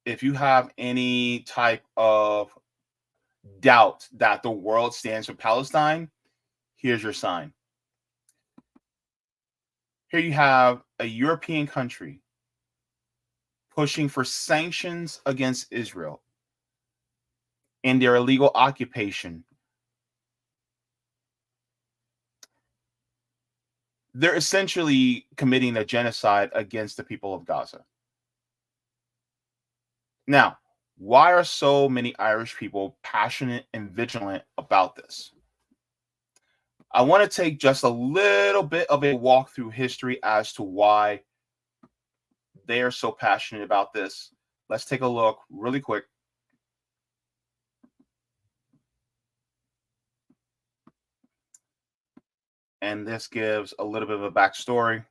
S1: if you have any type of doubt that the world stands for Palestine, here's your sign. Here you have a European country pushing for sanctions against Israel and their illegal occupation. They're essentially committing a genocide against the people of Gaza. Now, why are so many Irish people passionate and vigilant about this? I want to take just a little bit of a walk through history as to why they are so passionate about this. Let's take a look really quick. And this gives a little bit of a backstory.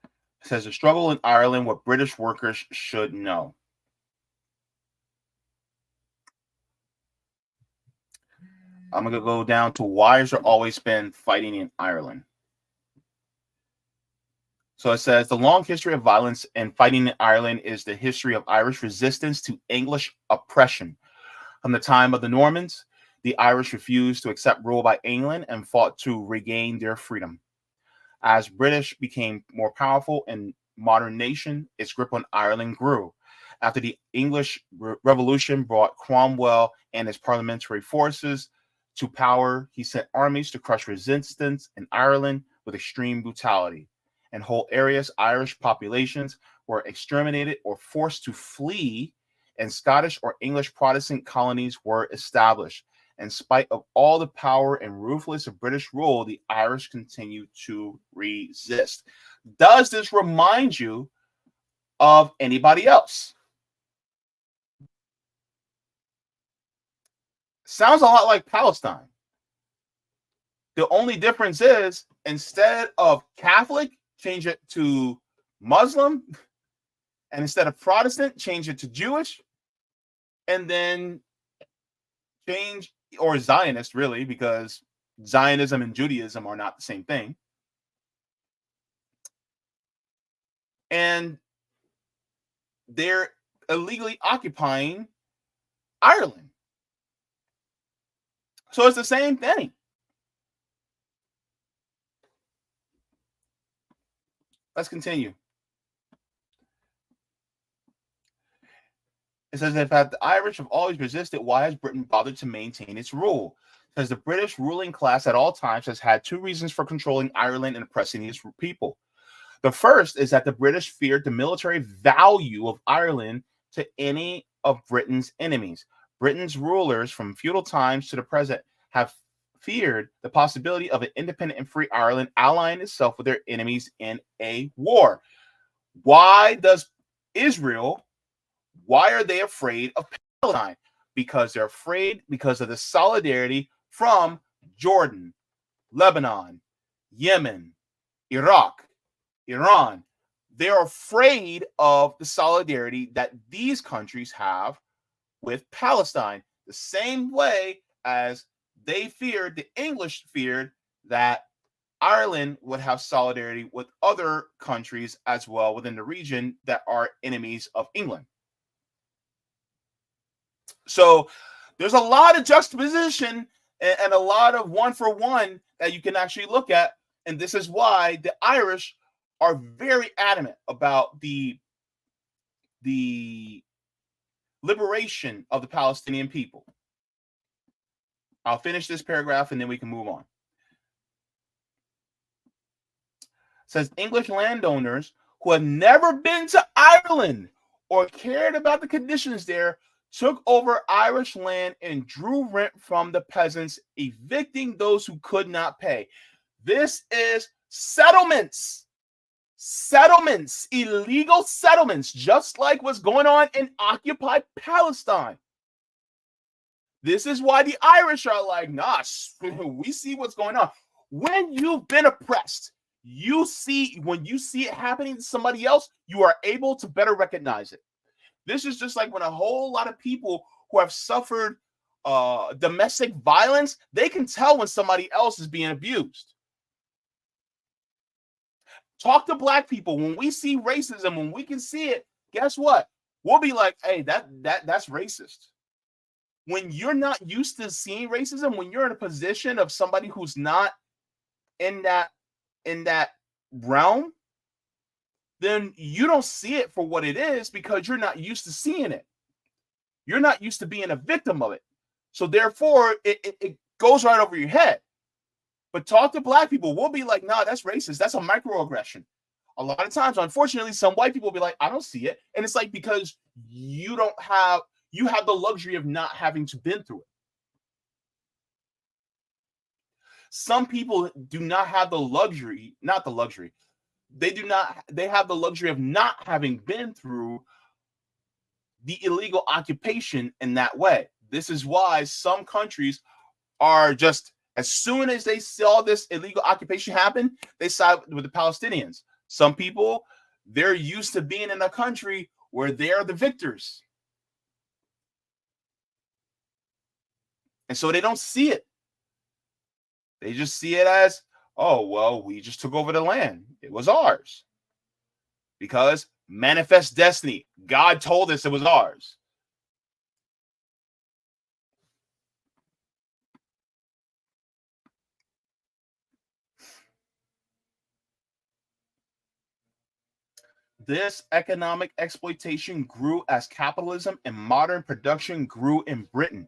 S1: It says the struggle in Ireland, what British workers should know. I'm going to go down to why has there always been fighting in Ireland. So it says the long history of violence and fighting in Ireland is the history of Irish resistance to English oppression. From the time of the Normans, the Irish refused to accept rule by England and fought to regain their freedom. As British became more powerful and modern nation, its grip on Ireland grew. After the English Revolution brought Cromwell and his parliamentary forces to power, he sent armies to crush resistance in Ireland with extreme brutality. In whole areas, Irish populations were exterminated or forced to flee, and Scottish or English Protestant colonies were established. In spite of all the power and ruthless of British rule, the Irish continued to resist. Does this remind you of anybody else? Sounds a lot like Palestine. The only difference is instead of Catholic, change it to Muslim, and instead of Protestant, change it to Jewish, and then change, or Zionist, really, because Zionism and Judaism are not the same thing. And they're illegally occupying Ireland. So it's the same thing. Let's continue. It says, in fact, the Irish have always resisted. Why has Britain bothered to maintain its rule? It says the British ruling class at all times has had two reasons for controlling Ireland and oppressing its people. The first is that the British feared the military value of Ireland to any of Britain's enemies. Britain's rulers from feudal times to the present have feared the possibility of an independent and free Ireland allying itself with their enemies in a war. Why does Israel, why are they afraid of Palestine? Because they're afraid because of the solidarity from Jordan, Lebanon, Yemen, Iraq, Iran. They're afraid of the solidarity that these countries have with Palestine, the same way as they feared, the English feared that Ireland would have solidarity with other countries as well within the region that are enemies of England. So there's a lot of juxtaposition and a lot of one for one that you can actually look at. And this is why the Irish are very adamant about the liberation of the Palestinian people. I'll finish this paragraph and then we can move on. It says English landowners who have never been to Ireland or cared about the conditions there took over Irish land and drew rent from the peasants, evicting those who could not pay. This is settlements. Settlements, illegal settlements, just like what's going on in occupied Palestine. This is why the Irish are like, nah, we see what's going on. When you've been oppressed, when you see it happening to somebody else, you are able to better recognize it. This is just like when a whole lot of people who have suffered domestic violence, they can tell when somebody else is being abused. Talk to Black people. When we see racism, when we can see it, guess what? We'll be like, hey, that's racist. When you're not used to seeing racism, when you're in a position of somebody who's not in that realm, then you don't see it for what it is because you're not used to seeing it. You're not used to being a victim of it. So therefore, it goes right over your head. But talk to Black people. We'll be like, nah, that's racist. That's a microaggression. A lot of times, unfortunately, some white people will be like, I don't see it. And it's like, because you have the luxury of not having to been through it. Some people do not have the luxury, they have the luxury of not having been through the illegal occupation in that way. This is why some countries are just, as soon as they saw this illegal occupation happen, they side with the Palestinians. Some people, they're used to being in a country where they're the victors. And so they don't see it. They just see it as, oh, well, we just took over the land. It was ours. Because manifest destiny. God told us it was ours. This economic exploitation grew as capitalism and modern production grew in Britain.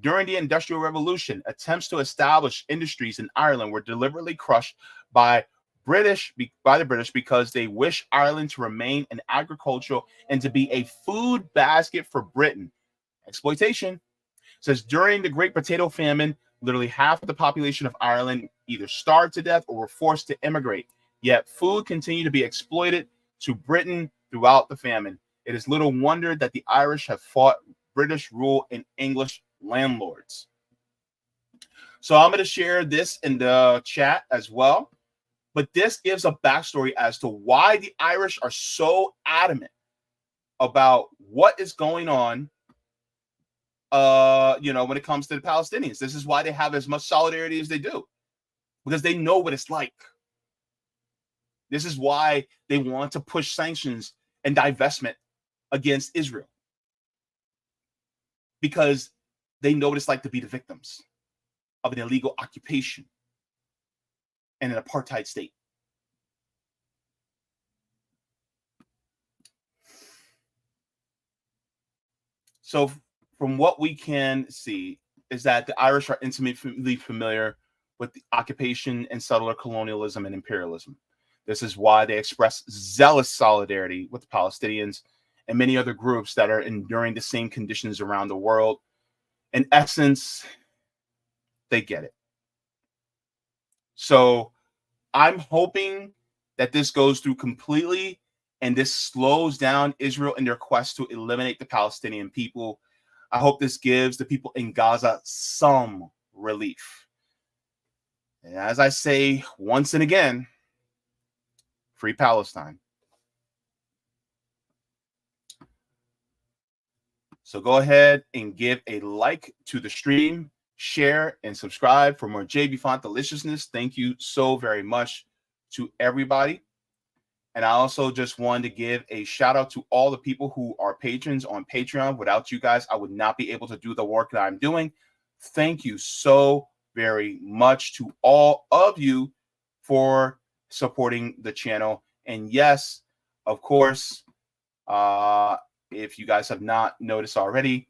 S1: During the Industrial Revolution, attempts to establish industries in Ireland were deliberately crushed by the British because they wished Ireland to remain an agricultural and to be a food basket for Britain. Exploitation. It says during the Great Potato Famine, literally half of the population of Ireland either starved to death or were forced to immigrate. Yet food continued to be exploited to Britain throughout the famine. It is little wonder that the Irish have fought British rule and English landlords. So I'm going to share this in the chat as well. But this gives a backstory as to why the Irish are so adamant about what is going on, when it comes to the Palestinians. This is why they have as much solidarity as they do, because they know what it's like. This is why they want to push sanctions and divestment against Israel, because they know what it's like to be the victims of an illegal occupation and an apartheid state. So from what we can see is that the Irish are intimately familiar with the occupation and settler colonialism and imperialism. This is why they express zealous solidarity with the Palestinians and many other groups that are enduring the same conditions around the world. In essence, they get it. So I'm hoping that this goes through completely and this slows down Israel in their quest to eliminate the Palestinian people. I hope this gives the people in Gaza some relief. And as I say once and again, free Palestine. So go ahead and give a like to the stream, share, and subscribe for more JB Font deliciousness. Thank you so very much to everybody. And I also just wanted to give a shout out to all the people who are patrons on Patreon. Without you guys, I would not be able to do the work that I'm doing. Thank you so very much to all of you for supporting the channel. And yes, of course, if you guys have not noticed already,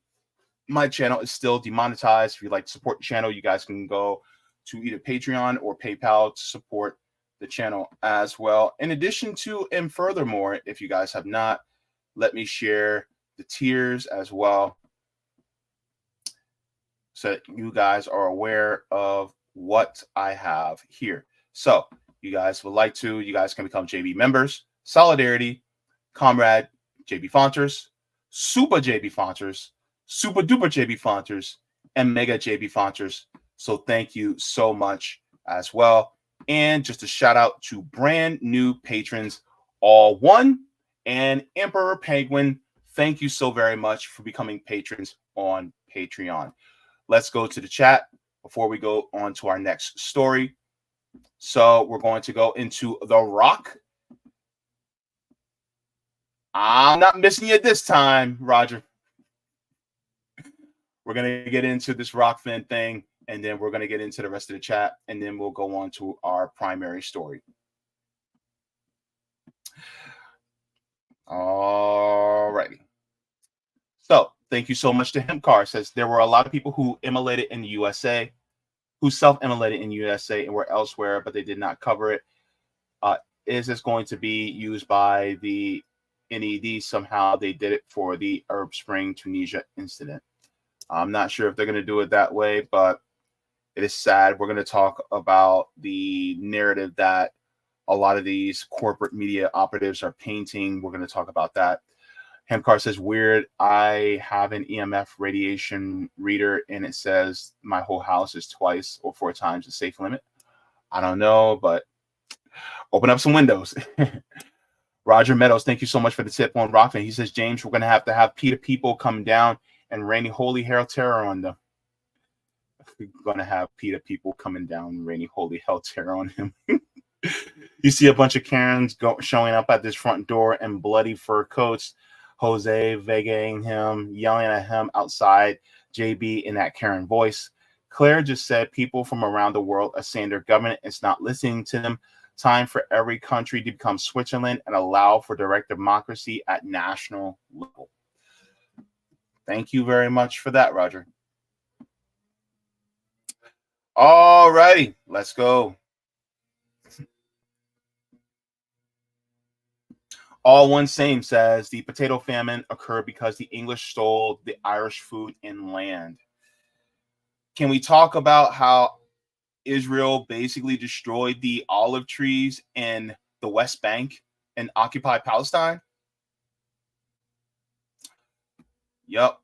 S1: my channel is still demonetized. If you'd like to support the channel, you guys can go to either Patreon or PayPal to support the channel as well. In addition to, and furthermore, if you guys have not, let me share the tiers as well so that you guys are aware of what I have here. So you guys would like to, you guys can become JB members, Solidarity, Comrade, JB Fonters, Super JB Fonters, Super Duper JB Fonters, and Mega JB Fonters. So thank you so much as well. And just a shout out to brand new patrons, All One and Emperor Penguin. Thank you so very much for becoming patrons on Patreon. Let's go to the chat before we go on to our next story. So we're going to go into The Rock. I'm not missing you this time, Roger. We're going to get into this Rock fan thing, and then we're going to get into the rest of the chat, and then we'll go on to our primary story. All righty. So thank you so much to Hemcar. Says there were a lot of people who immolated in the USA, who self-immolated in USA and were elsewhere, but they did not cover it. Is this going to be used by the NED? Somehow they did it for the Arab Spring Tunisia incident. I'm not sure if they're going to do it that way, but it is sad. We're going to talk about the narrative that a lot of these corporate media operatives are painting. We're going to talk about that. Hemcar says, weird. I have an EMF radiation reader, and it says my whole house is twice or 4 times the safe limit. I don't know, but open up some windows. Roger Meadows, thank you so much for the tip on Rockfin. He says, James, we're going to have Peter people come down and rainy holy hell terror on them. We're going to have Peter people coming down and rainy holy hell terror on him. You see a bunch of Karens showing up at this front door in bloody fur coats. Jose vegaing him, yelling at him outside. JB in that Karen voice. Claire just said people from around the world are saying their government is not listening to them. Time for every country to become Switzerland and allow for direct democracy at national level. Thank you very much for that, Roger. All righty, let's go. All One Same says the potato famine occurred because the English stole the Irish food and land. Can we talk about how Israel basically destroyed the olive trees in the West Bank and occupied Palestine? Yep.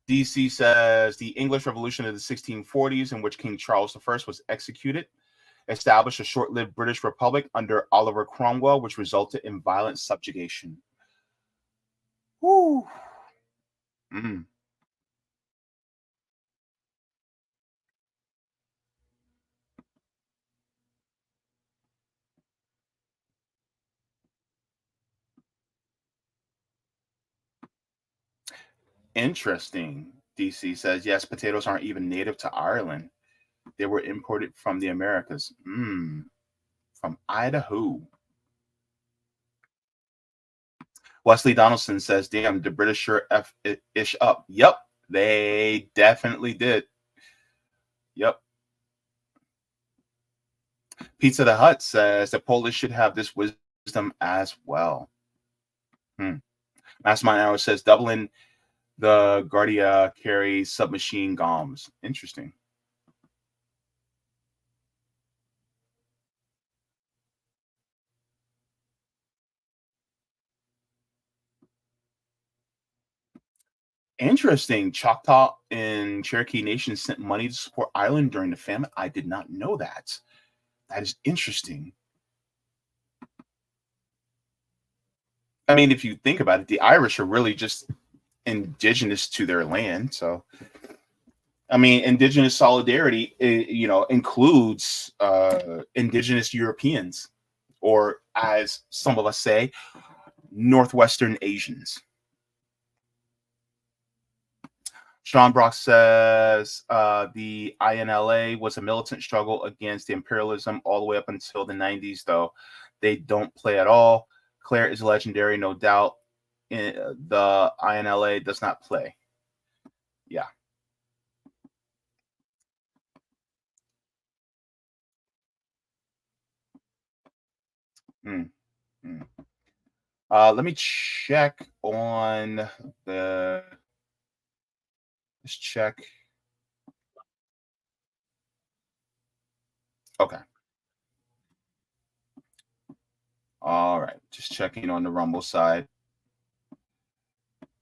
S1: DC says the English Revolution of the 1640s, in which King Charles I was executed, established a short-lived British Republic under Oliver Cromwell, which resulted in violent subjugation. Woo. Interesting. DC says, yes, potatoes aren't even native to Ireland. They were imported from the Americas. From Idaho. Wesley Donaldson says, damn, the British sure F-ish up. Yep, they definitely did. Yep. Pizza the Hut says the Polish should have this wisdom as well. Mastermind Arrow says Dublin, the Guardia carries submachine bombs. Interesting. Interesting. Choctaw and Cherokee Nation sent money to support Ireland during the famine. I did not know that. That is interesting. I mean, if you think about it, the Irish are really just indigenous to their land. So, I mean, indigenous solidarity, includes indigenous Europeans, or as some of us say, Northwestern Asians. Sean Brock says the INLA was a militant struggle against the imperialism all the way up until the 90s, though. They don't play at all. Claire is legendary, no doubt. The INLA does not play. Yeah. Let me check on the... Let's check. Okay. All right. Just checking on the Rumble side.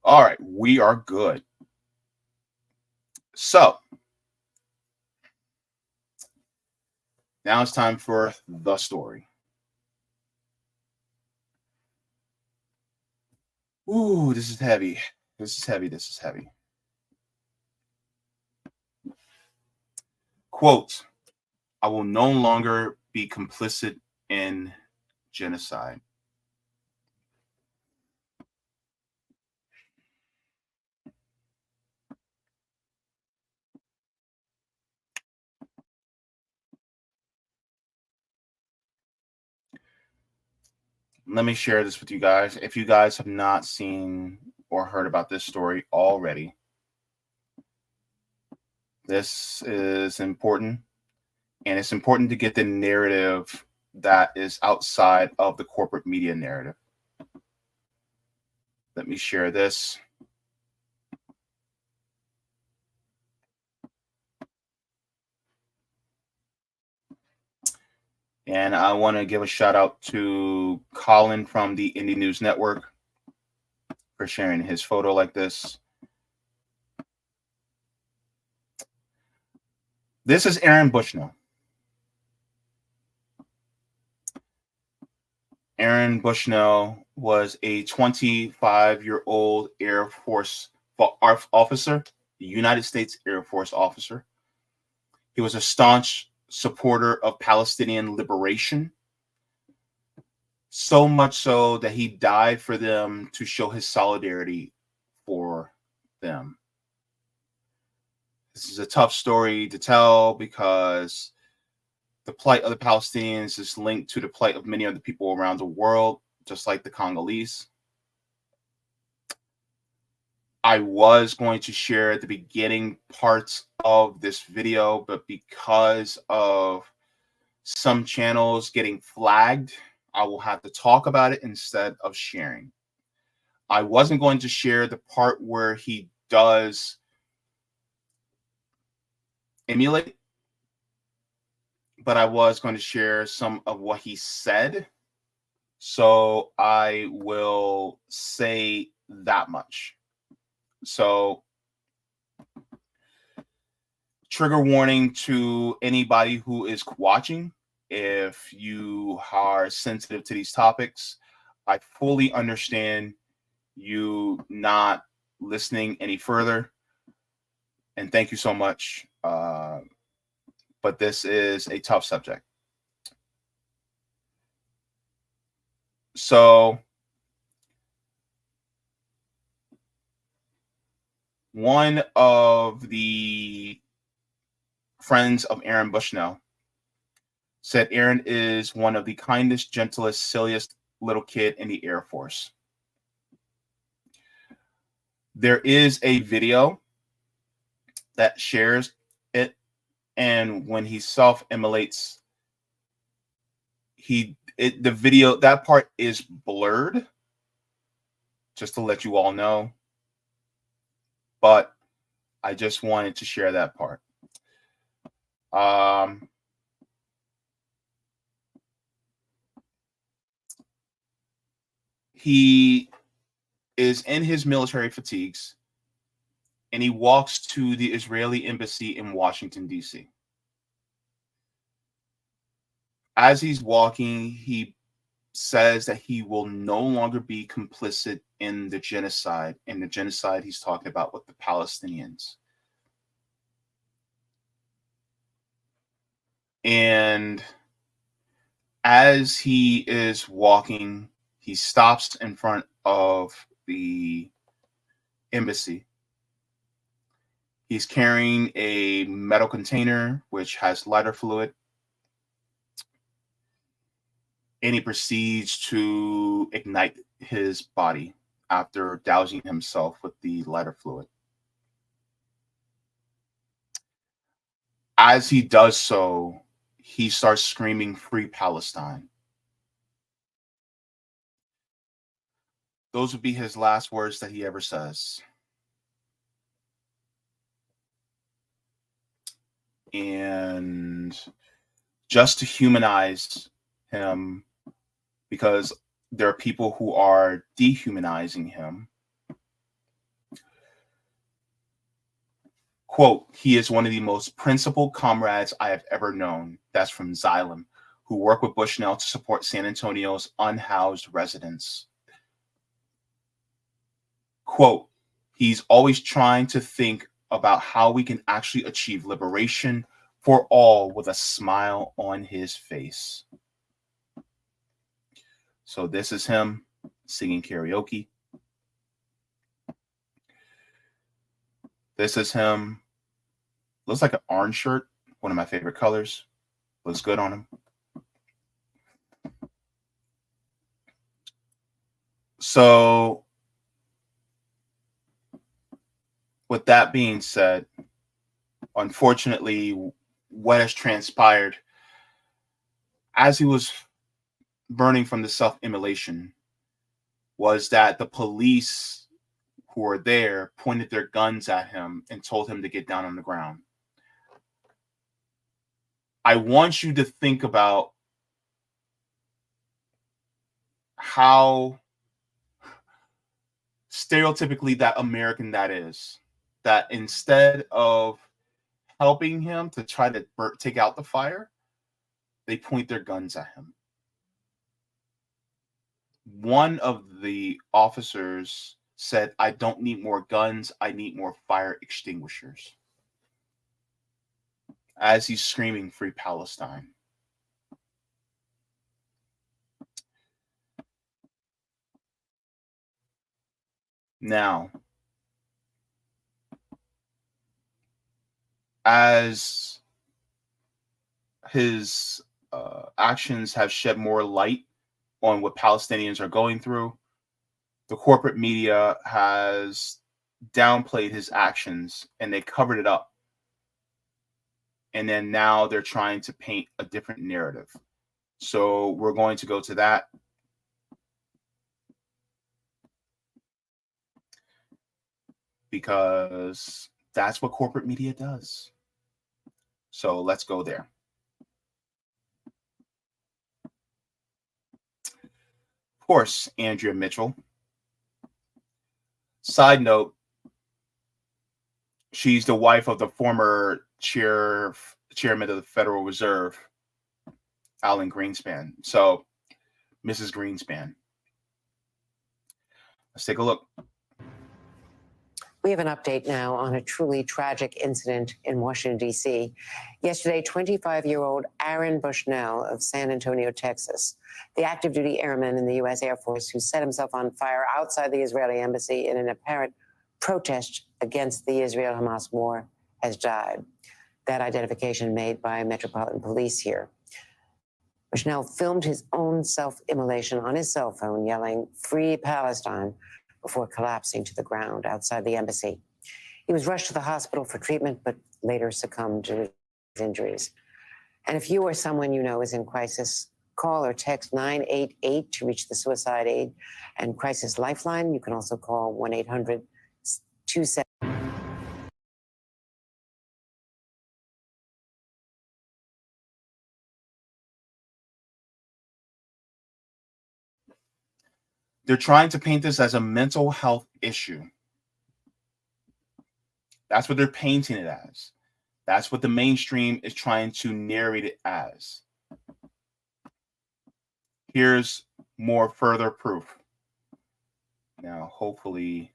S1: All right. We are good. So now it's time for the story. Ooh, this is heavy. This is heavy. Quote, I will no longer be complicit in genocide. Let me share this with you guys. If you guys have not seen or heard about this story already, this is important. And it's important to get the narrative that is outside of the corporate media narrative. Let me share this. And I want to give a shout out to Colin from the Indie News Network for sharing his photo like this. This is Aaron Bushnell. Aaron Bushnell was a 25-year-old Air Force officer, United States Air Force officer. He was a staunch supporter of Palestinian liberation, so much so that he died for them to show his solidarity for them. This is a tough story to tell because the plight of the Palestinians is linked to the plight of many other people around the world, just like the Congolese. I was going to share the beginning parts of this video, but because of some channels getting flagged, I will have to talk about it instead of sharing. I wasn't going to share the part where he does emulate, but I was going to share some of what he said. So I will say that much. So, trigger warning to anybody who is watching. If you are sensitive to these topics, I fully understand you not listening any further. And thank you so much. But this is a tough subject. So, one of the friends of Aaron Bushnell, said Aaron is one of the kindest, gentlest, silliest little kid in the Air Force. There is a video that shares it, and when he self-immolates, the video, that part is blurred, just to let you all know. But I just wanted to share that part. He is in his military fatigues, and he walks to the Israeli embassy in Washington, D.C. As he's walking, he says that he will no longer be complicit in the genocide. In the genocide he's talking about with the Palestinians. And as he is walking, he stops in front of the embassy. He's carrying a metal container which has lighter fluid, and he proceeds to ignite his body after dousing himself with the lighter fluid. As he does so, he starts screaming, "Free Palestine." Those would be his last words that he ever says. And just to humanize him, because there are people who are dehumanizing him, quote, "He is one of the most principled comrades I have ever known." That's from Xylem, who work with Bushnell to support San Antonio's unhoused residents. Quote, "He's always trying to think about how we can actually achieve liberation for all with a smile on his face." So this is him singing karaoke. This is him. Looks like an orange shirt, one of my favorite colors. Looks good on him. So with that being said, unfortunately, what has transpired as he was burning from the self-immolation was that the police who were there pointed their guns at him and told him to get down on the ground. I want you to think about how stereotypically that American that is. That instead of helping him to try to take out the fire, they point their guns at him. One of the officers said, "I don't need more guns, I need more fire extinguishers," as he's screaming, "Free Palestine." Now, as his actions have shed more light on what Palestinians are going through, the corporate media has downplayed his actions and they covered it up. And then now they're trying to paint a different narrative. So we're going to go to that. Because that's what corporate media does. So let's go there. Of course, Andrea Mitchell. Side note, she's the wife of the former chairman of the Federal Reserve, Alan Greenspan. So, Mrs. Greenspan. Let's take a look.
S4: We have an update now on a truly tragic incident in Washington, D.C. Yesterday, 25-year-old Aaron Bushnell of San Antonio, Texas, the active duty airman in the U.S. Air Force who set himself on fire outside the Israeli embassy in an apparent protest against the Israel-Hamas war, has died. that identification made by Metropolitan Police here. Bushnell filmed his own self-immolation on his cell phone, yelling, "Free Palestine," before collapsing to the ground outside the embassy. He was rushed to the hospital for treatment, but later succumbed to his injuries. And if you or someone you know is in crisis, call or text 988 to reach the Suicide Aid and Crisis Lifeline. You can also call 1-800-27.
S1: They're trying to paint this as a mental health issue. That's what they're painting it as. That's what the mainstream is trying to narrate it as. Here's more further proof. Now, hopefully,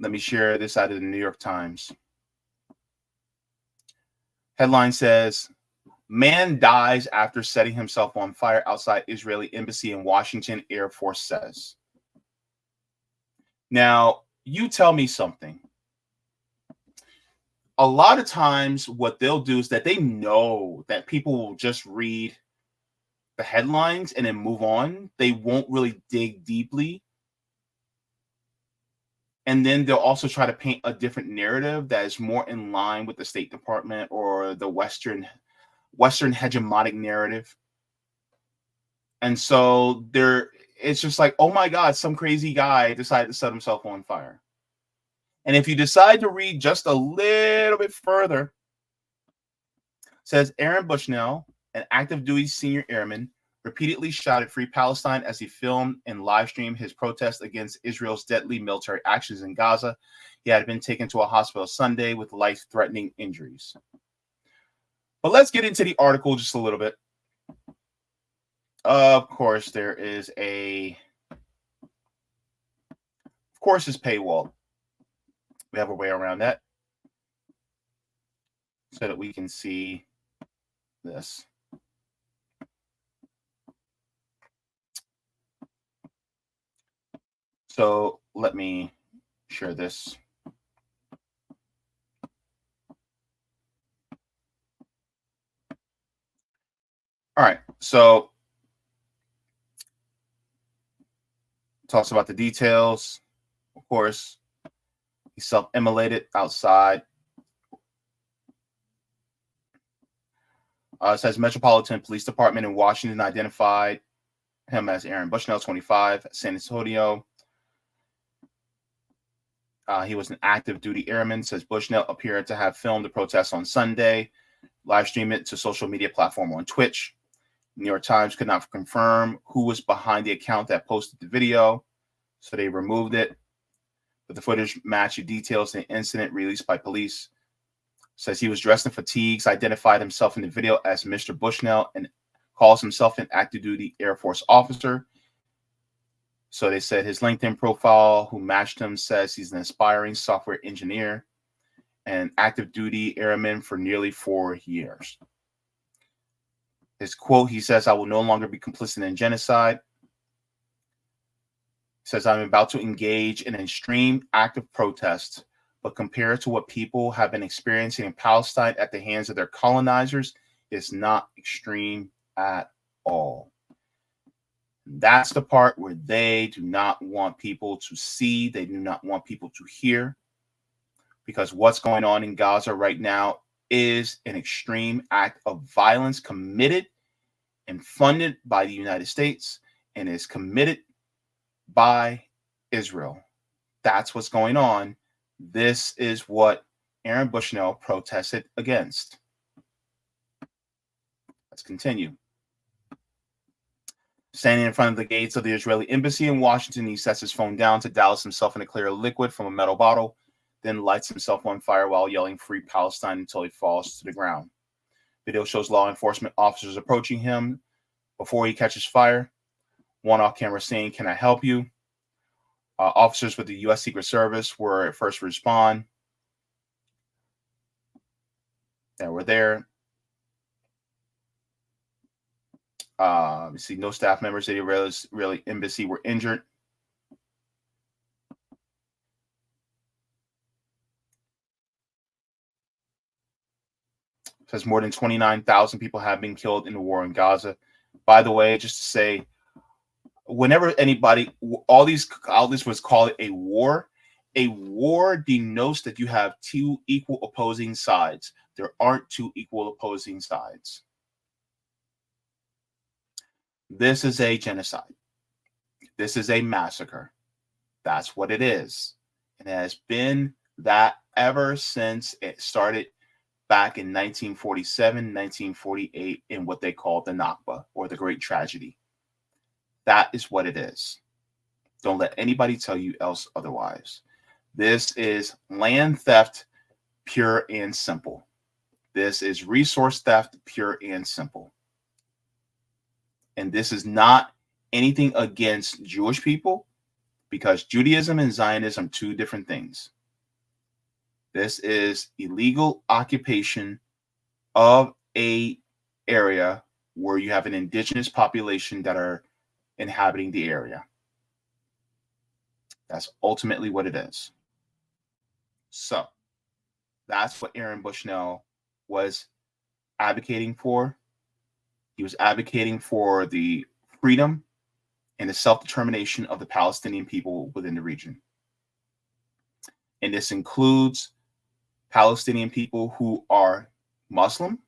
S1: let me share this out of the New York Times. Headline says, "Man dies after setting himself on fire outside Israeli embassy in Washington," Air Force says. Now, you tell me something. A lot of times what they'll do is that they know that people will just read the headlines and then move on. They won't really dig deeply. And then they'll also try to paint a different narrative that is more in line with the State Department or the Western hegemonic narrative. And so it's just like, oh my God, some crazy guy decided to set himself on fire. And if you decide to read just a little bit further, says Aaron Bushnell, an active duty senior airman, repeatedly shouted "Free Palestine" as he filmed and live streamed his protest against Israel's deadly military actions in Gaza. He had been taken to a hospital Sunday with life-threatening injuries. But let's get into the article just a little bit. Of course, it's paywall. We have a way around that so that we can see this. So let me share this. All right, so talks about the details. Of course, he self-immolated outside. It says Metropolitan Police Department in Washington identified him as Aaron Bushnell, 25, San Antonio. He was an active duty airman, says Bushnell appeared to have filmed the protest on Sunday, live streamed it to social media platform on Twitch. New York Times could not confirm who was behind the account that posted the video, so they removed it. But the footage matched the details of the incident released by police. Says he was dressed in fatigues, identified himself in the video as Mr. Bushnell, and calls himself an active duty Air Force officer. So they said his LinkedIn profile, who matched him, says he's an aspiring software engineer and active duty airman for nearly 4 years. His quote, he says, "I will no longer be complicit in genocide." He says, "I'm about to engage in an extreme act of protest, but compared to what people have been experiencing in Palestine at the hands of their colonizers, it's not extreme at all." That's the part where they do not want people to see. They do not want people to hear, because what's going on in Gaza right now is an extreme act of violence committed and funded by the United States and is committed by Israel. That's what's going on. This is what Aaron Bushnell protested against. Let's continue. Standing in front of the gates of the Israeli embassy in Washington, he sets his phone down to douse himself in a clear liquid from a metal bottle, then lights himself on fire while yelling "Free Palestine" until he falls to the ground. Video shows law enforcement officers approaching him before he catches fire. One off camera saying, "Can I help you?" Officers with the U.S. Secret Service were at first to respond. They were there. You see no staff members at the Israeli embassy were injured. says more than 29,000 people have been killed in the war in Gaza. By the way, just to say, whenever anybody, all this was called a war. A war denotes that you have two equal opposing sides. There aren't two equal opposing sides. This is a genocide. This is a massacre. That's what it is. And it has been that ever since it started back in 1947, 1948, in what they call the Nakba, or the Great Tragedy. That is what it is. Don't let anybody tell you else otherwise. This is land theft, pure and simple. This is resource theft, pure and simple. And this is not anything against Jewish people, because Judaism and Zionism are two different things. This is illegal occupation of a area where you have an indigenous population that are inhabiting the area. That's ultimately what it is. So that's what Aaron Bushnell was advocating for. He was advocating for the freedom and the self-determination of the Palestinian people within the region. And this includes Palestinian people who are Muslim,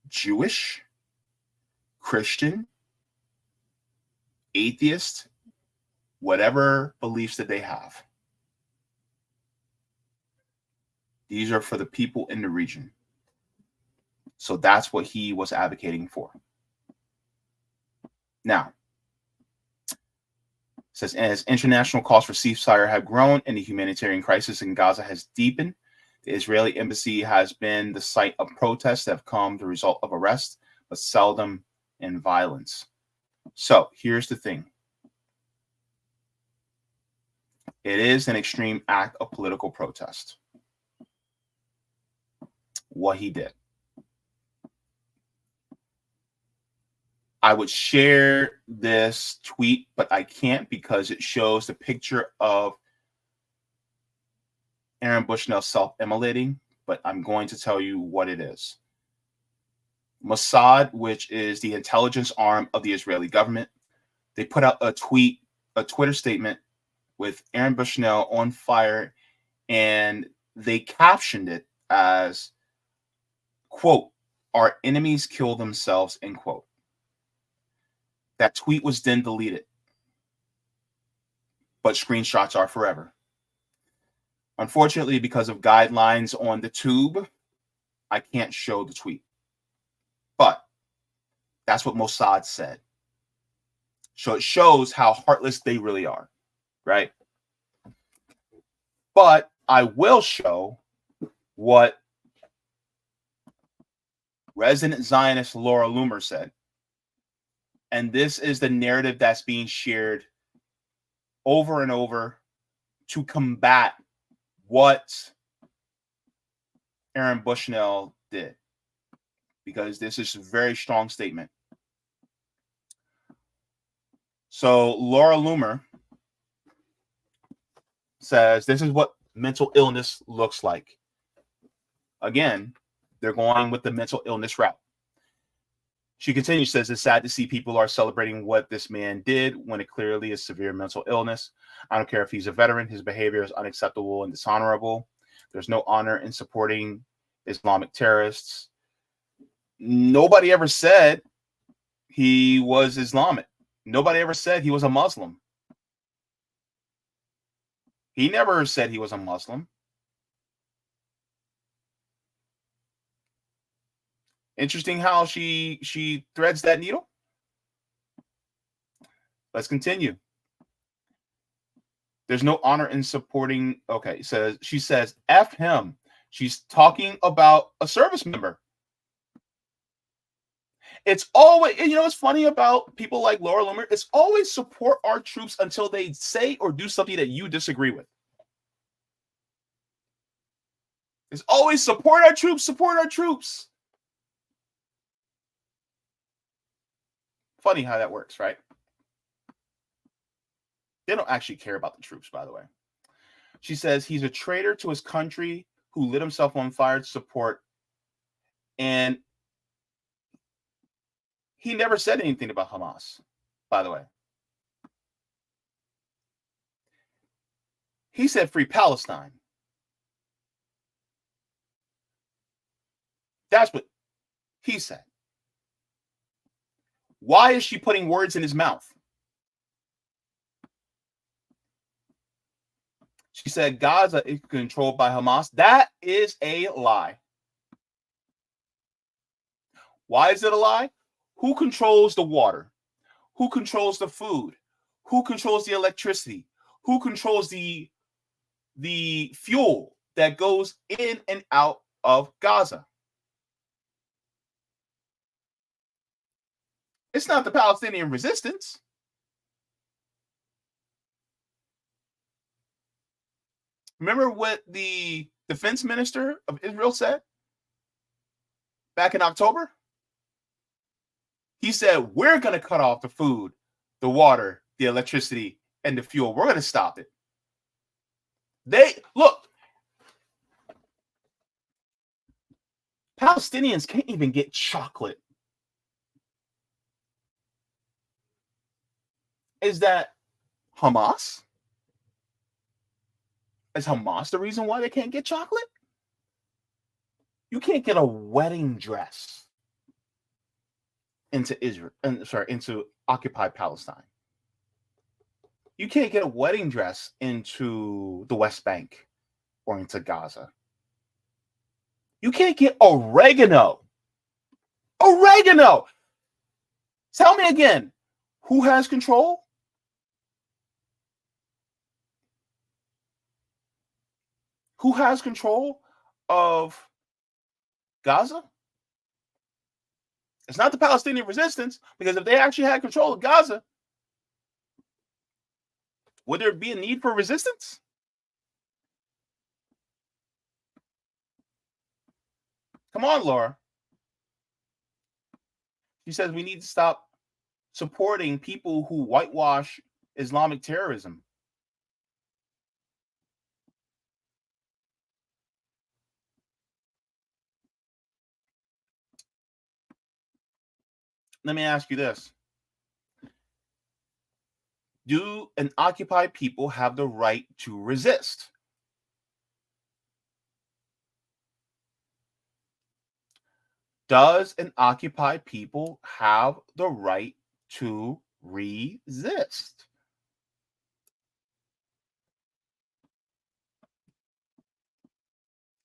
S1: Jewish, Christian, atheist, whatever beliefs that they have. These are for the people in the region. So that's what he was advocating for. Now, it says, as international calls for ceasefire have grown and the humanitarian crisis in Gaza has deepened, the Israeli embassy has been the site of protests that have come the result of arrests, but seldom in violence. So here's the thing. It is an extreme act of political protest. What he did. I would share this tweet, but I can't because it shows the picture of Aaron Bushnell self-immolating, but I'm going to tell you what it is. Mossad, which is the intelligence arm of the Israeli government, they put out a Twitter statement with Aaron Bushnell on fire, and they captioned it as, quote, "Our enemies kill themselves," end quote. That tweet was then deleted, but screenshots are forever. Unfortunately, because of guidelines on the tube, I can't show the tweet. But that's what Mossad said. So it shows how heartless they really are, right? But I will show what resident Zionist Laura Loomer said. And this is the narrative that's being shared over and over to combat what Aaron Bushnell did, because this is a very strong statement. So Laura Loomer says this is what mental illness looks like. Again, they're going with the mental illness route. She continues, says, it's sad to see people are celebrating what this man did when it clearly is severe mental illness. I don't care if he's a veteran. His behavior is unacceptable and dishonorable. There's no honor in supporting Islamic terrorists. Nobody ever said he was Islamic. Nobody ever said he was a Muslim. He never said he was a Muslim. Interesting how she threads that needle. Let's continue. There's no honor in supporting. Okay, she says, F him. She's talking about a service member. It's always, you know what's funny about people like Laura Loomer? It's always support our troops until they say or do something that you disagree with. It's always support our troops, support our troops. Funny how that works, right? They don't actually care about the troops, by the way. She says he's a traitor to his country who lit himself on fire to support And he never said anything about Hamas, by the way. He said free Palestine. That's what he said. Why is she putting words in his mouth? She said Gaza is controlled by Hamas. That is a lie. Why is it a lie? Who controls the water? Who controls the food? Who controls the electricity? Who controls the fuel that goes in and out of Gaza? It's not the Palestinian resistance. Remember what the defense minister of Israel said back in October? He said, we're going to cut off the food, the water, the electricity, and the fuel. We're going to stop it. Look, Palestinians can't even get chocolate. Is that Hamas? Is Hamas the reason why they can't get chocolate? You can't get a wedding dress into into occupied Palestine. You can't get a wedding dress into the West Bank or into Gaza. You can't get oregano. Oregano! Tell me again, who has control? Who has control of Gaza? It's not the Palestinian resistance, because if they actually had control of Gaza, would there be a need for resistance? Come on, Laura. She says we need to stop supporting people who whitewash Islamic terrorism. Let me ask you this. Do an occupied people have the right to resist? Does an occupied people have the right to resist?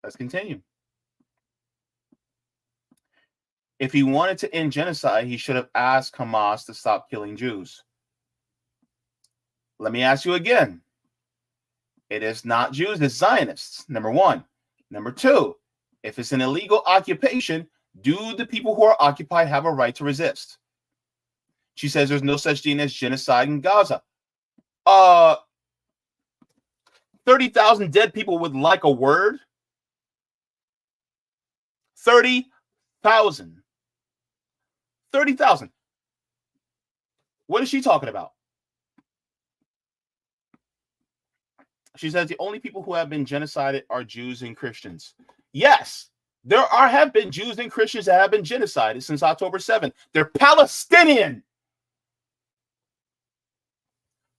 S1: Let's continue. If he wanted to end genocide, he should have asked Hamas to stop killing Jews. Let me ask you again. It is not Jews, it's Zionists, number one. Number two, if it's an illegal occupation, do the people who are occupied have a right to resist? She says there's no such thing as genocide in Gaza. 30,000 dead people would like a word. 30,000. 30,000. What is she talking about? She says the only people who have been genocided are Jews and Christians. Yes, there have been Jews and Christians that have been genocided since October 7th. They're Palestinian.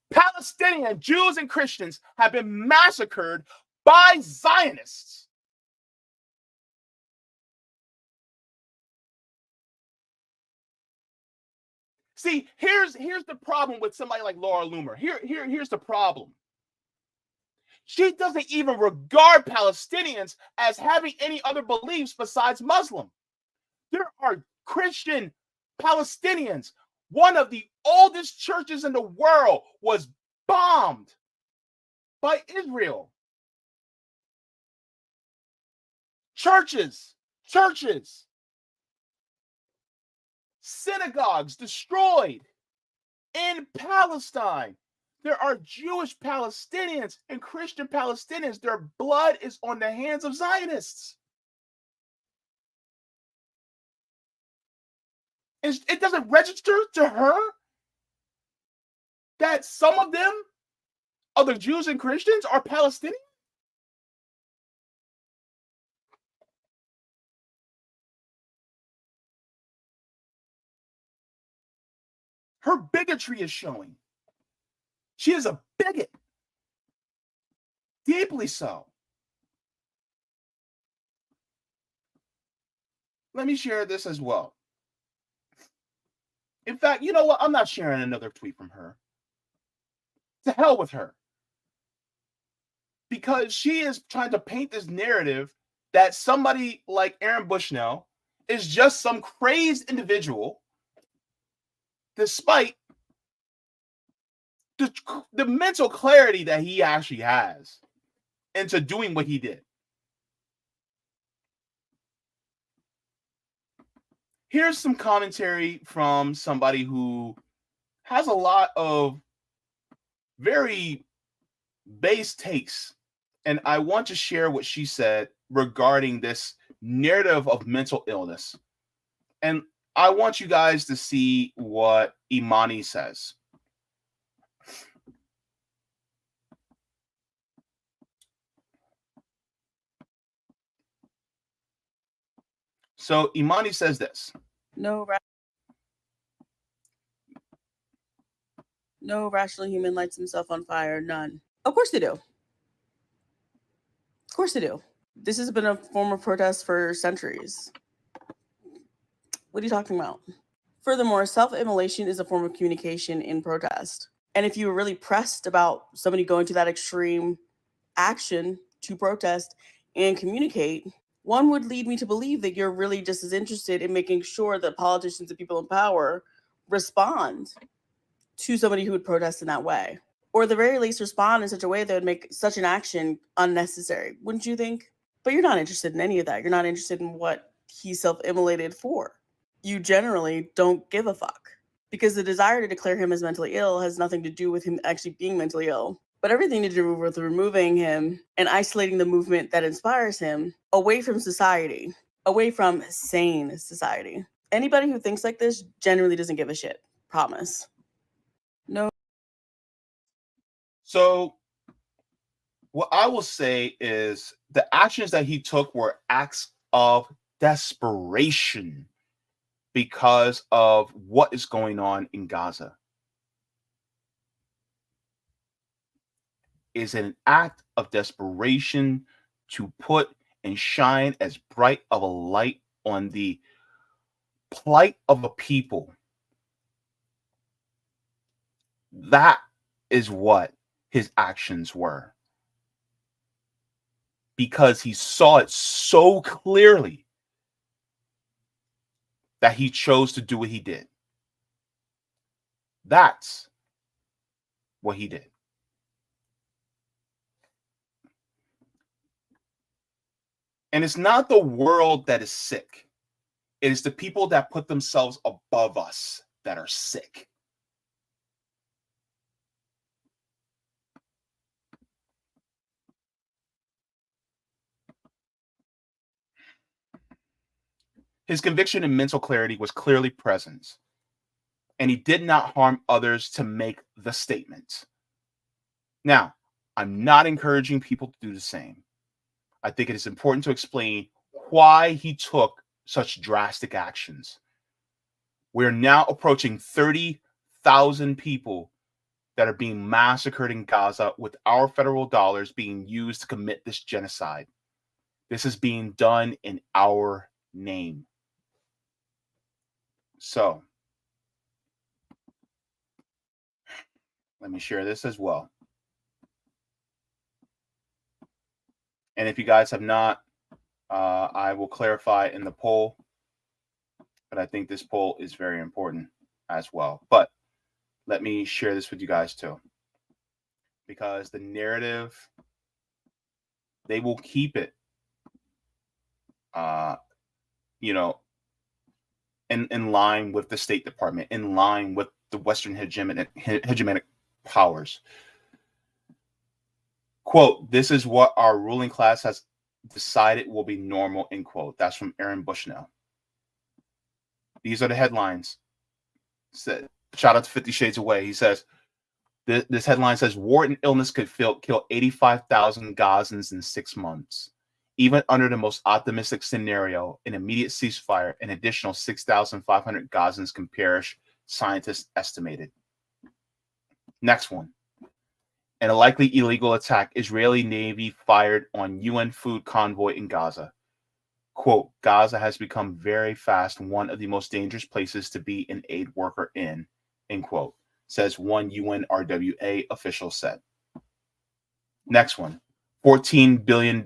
S1: Palestinian Jews and Christians have been massacred by Zionists. See, here's the problem with somebody like Laura Loomer. Here's the problem. She doesn't even regard Palestinians as having any other beliefs besides Muslim. There are Christian Palestinians. One of the oldest churches in the world was bombed by Israel. Churches, synagogues destroyed in Palestine. There are Jewish Palestinians and Christian Palestinians. Their blood is on the hands of Zionists. It doesn't register to her that some of them, other Jews and Christians, are Palestinian. Her bigotry is showing. She is a bigot. Deeply so. Let me share this as well. In fact, you know what? I'm not sharing another tweet from her. To hell with her. Because she is trying to paint this narrative that somebody like Aaron Bushnell is just some crazed individual, despite the mental clarity that he actually has into doing what he did. Here's some commentary from somebody who has a lot of very base takes, and I want to share what she said regarding this narrative of mental illness. And I want you guys to see what Imani says. So Imani says this.
S5: No rational human lights himself on fire. None. Of course they do. Of course they do. This has been a form of protest for centuries. What are you talking about? Furthermore, self-immolation is a form of communication in protest. And if you were really pressed about somebody going to that extreme action to protest and communicate, one would lead me to believe that you're really just as interested in making sure that politicians and people in power respond to somebody who would protest in that way. Or at the very least respond in such a way that would make such an action unnecessary, wouldn't you think? But you're not interested in any of that. You're not interested in what he self-immolated for. You generally don't give a fuck. Because the desire to declare him as mentally ill has nothing to do with him actually being mentally ill, but everything to do with removing him and isolating the movement that inspires him away from society, away from sane society. Anybody who thinks like this generally doesn't give a shit. Promise. No.
S1: So what I will say is the actions that he took were acts of desperation because of what is going on in Gaza. Is an act of desperation to put and shine as bright of a light on the plight of a people. That is what his actions were. Because he saw it so clearly that he chose to do what he did. That's what he did. And it's not the world that is sick. It is the people that put themselves above us that are sick. His conviction and mental clarity was clearly present, and he did not harm others to make the statement. Now, I'm not encouraging people to do the same. I think it is important to explain why he took such drastic actions. We're now approaching 30,000 people that are being massacred in Gaza with our federal dollars being used to commit this genocide. This is being done in our name. So, let me share this as well. And if you guys have not, I will clarify in the poll. But I think this poll is very important as well. But let me share this with you guys too. Because the narrative, they will keep it, in line with the State Department, in line with the Western hegemonic powers. Quote, "This is what our ruling class has decided will be normal," end quote. That's from Aaron Bushnell. These are the headlines. Shout out to 50 Shades Away. He says, this headline says, "War and illness could kill 85,000 Gazans in 6 months. Even under the most optimistic scenario, an immediate ceasefire, an additional 6,500 Gazans can perish scientists estimated. Next one. In a likely illegal attack, Israeli Navy fired on UN food convoy in Gaza. Quote, Gaza has become very fast one of the most dangerous places to be an aid worker in, end quote, says one UN RWA official said. Next one. $14 billion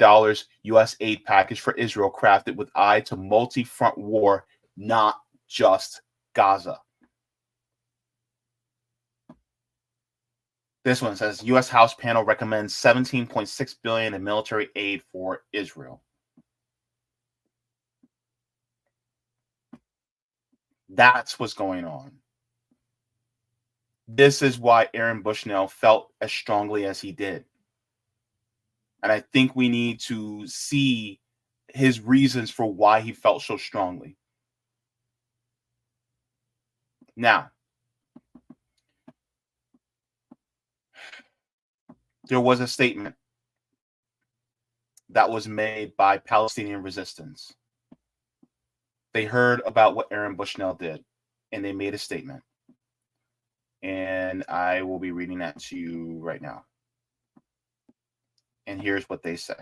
S1: U.S. aid package for Israel crafted with eye to multi-front war, not just Gaza. This one says U.S. House panel recommends $17.6 billion in military aid for Israel. That's what's going on. This is why Aaron Bushnell felt as strongly as he did. And I think we need to see his reasons for why he felt so strongly. Now, there was a statement that was made by Palestinian resistance. They heard about what Aaron Bushnell did, and they made a statement. And I will be reading that to you right now. And here's what they say.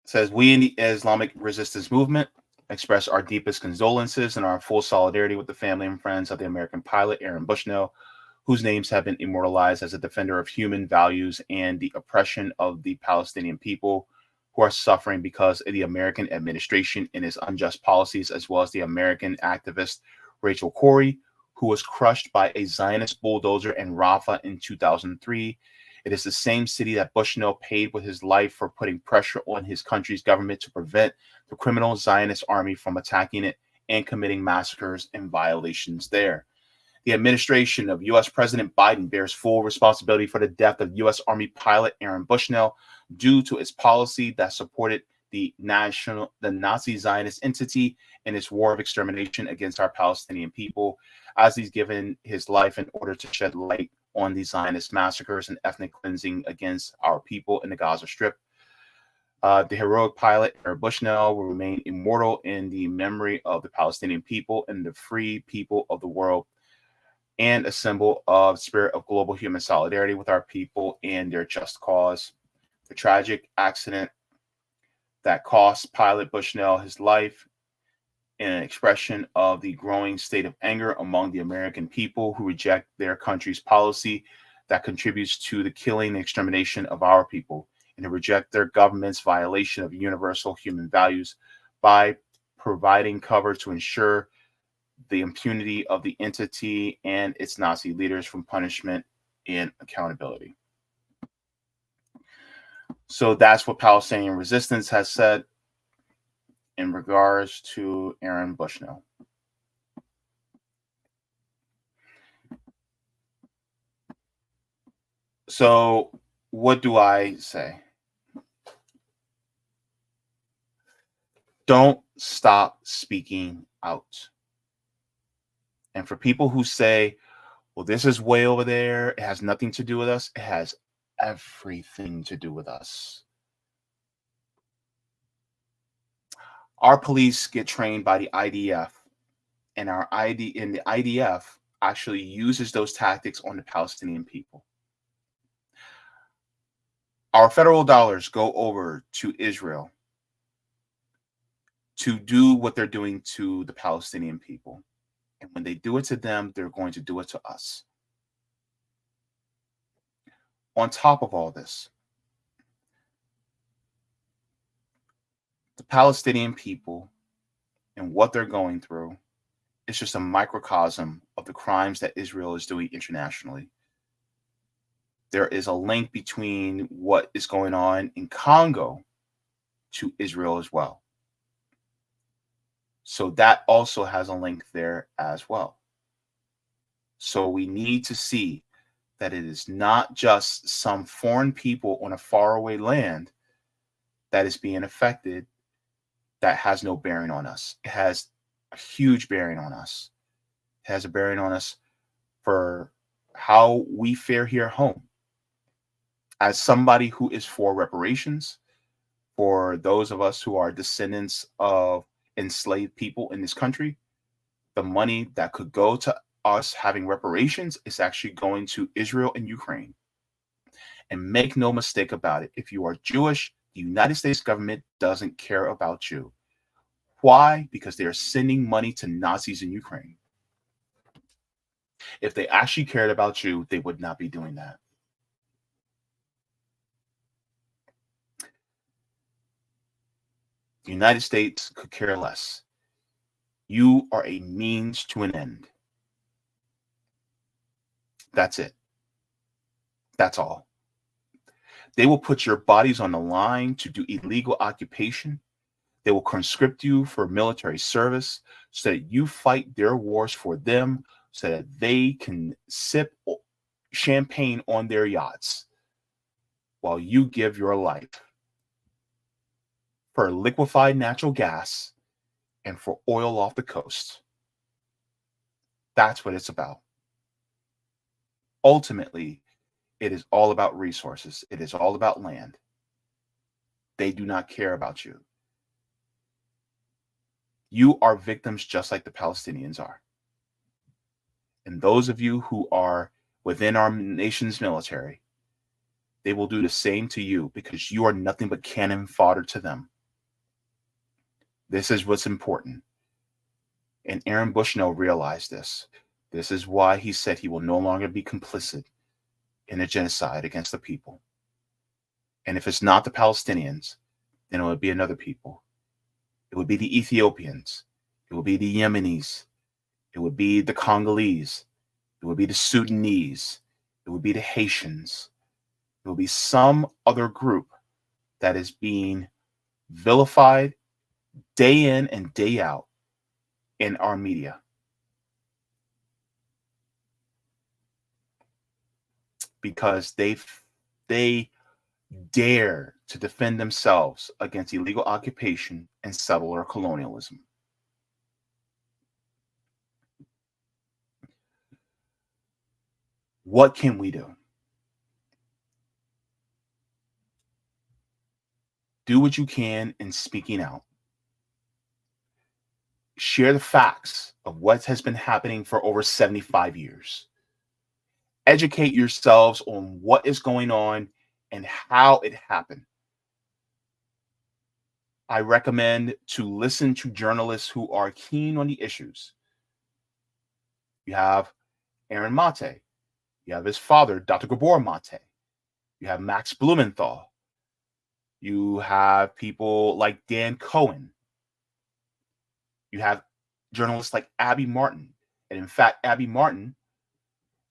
S1: It says, we in the Islamic resistance movement express our deepest condolences and our full solidarity with the family and friends of the American pilot Aaron Bushnell, whose names have been immortalized as a defender of human values and the oppression of the Palestinian people who are suffering because of the American administration and its unjust policies, as well as the American activist Rachel Corrie, who was crushed by a Zionist bulldozer in Rafah in 2003. It is the same city that Bushnell paid with his life for putting pressure on his country's government to prevent the criminal Zionist army from attacking it and committing massacres and violations there. The administration of U.S. President Biden bears full responsibility for the death of U.S. Army pilot Aaron Bushnell due to its policy that supported the Nazi Zionist entity in its war of extermination against our Palestinian people, as he's given his life in order to shed light on the Zionist massacres and ethnic cleansing against our people in the Gaza Strip. The heroic pilot Aaron Bushnell will remain immortal in the memory of the Palestinian people and the free people of the world, and a symbol of spirit of global human solidarity with our people and their just cause. The tragic accident that cost pilot Bushnell his life in an expression of the growing state of anger among the American people who reject their country's policy that contributes to the killing and extermination of our people, and to reject their government's violation of universal human values by providing cover to ensure the impunity of the entity and its Nazi leaders from punishment and accountability. So that's what Palestinian resistance has said in regards to Aaron Bushnell. So what do I say? Don't stop speaking out. And for people who say, well, this is way over there, it has nothing to do with us, it has everything to do with us. Our police get trained by the IDF, and the IDF actually uses those tactics on the Palestinian people. Our federal dollars go over to Israel to do what they're doing to the Palestinian people. And when they do it to them, they're going to do it to us. On top of all this, the Palestinian people and what they're going through is just a microcosm of the crimes that Israel is doing internationally. There is a link between what is going on in Congo to Israel as well. So that also has a link there as well. So we need to see that it is not just some foreign people on a faraway land that is being affected that has no bearing on us. It has a huge bearing on us. It has a bearing on us for how we fare here at home. As somebody who is for reparations, for those of us who are descendants of enslaved people in this country, the money that could go to us having reparations is actually going to Israel and Ukraine. And make no mistake about it, if you are Jewish, the United States government doesn't care about you. Why? Because they are sending money to Nazis in Ukraine. If they actually cared about you, they would not be doing that. The United States could care less. You are a means to an end. That's it. That's all. They will put your bodies on the line to do illegal occupation. They will conscript you for military service so that you fight their wars for them, so that they can sip champagne on their yachts while you give your life for liquefied natural gas and for oil off the coast. That's what it's about. Ultimately, it is all about resources. It is all about land. They do not care about you. You are victims just like the Palestinians are. And those of you who are within our nation's military, they will do the same to you because you are nothing but cannon fodder to them. This is what's important. And Aaron Bushnell realized this. This is why he said he will no longer be complicit in a genocide against the people. And if it's not the Palestinians, then it would be another people. It would be the Ethiopians. It would be the Yemenis. It would be the Congolese. It would be the Sudanese. It would be the Haitians. It would be some other group that is being vilified day in and day out in our media. Because they dare to defend themselves against illegal occupation and settler colonialism. What can we do? Do what you can in speaking out. Share the facts of what has been happening for over 75 years. Educate yourselves on what is going on and how it happened. I recommend to listen to journalists who are keen on the issues. You have Aaron Mate. You have his father, Dr. Gabor Mate. You have Max Blumenthal. You have people like Dan Cohen. You have journalists like Abby Martin. And in fact, Abby Martin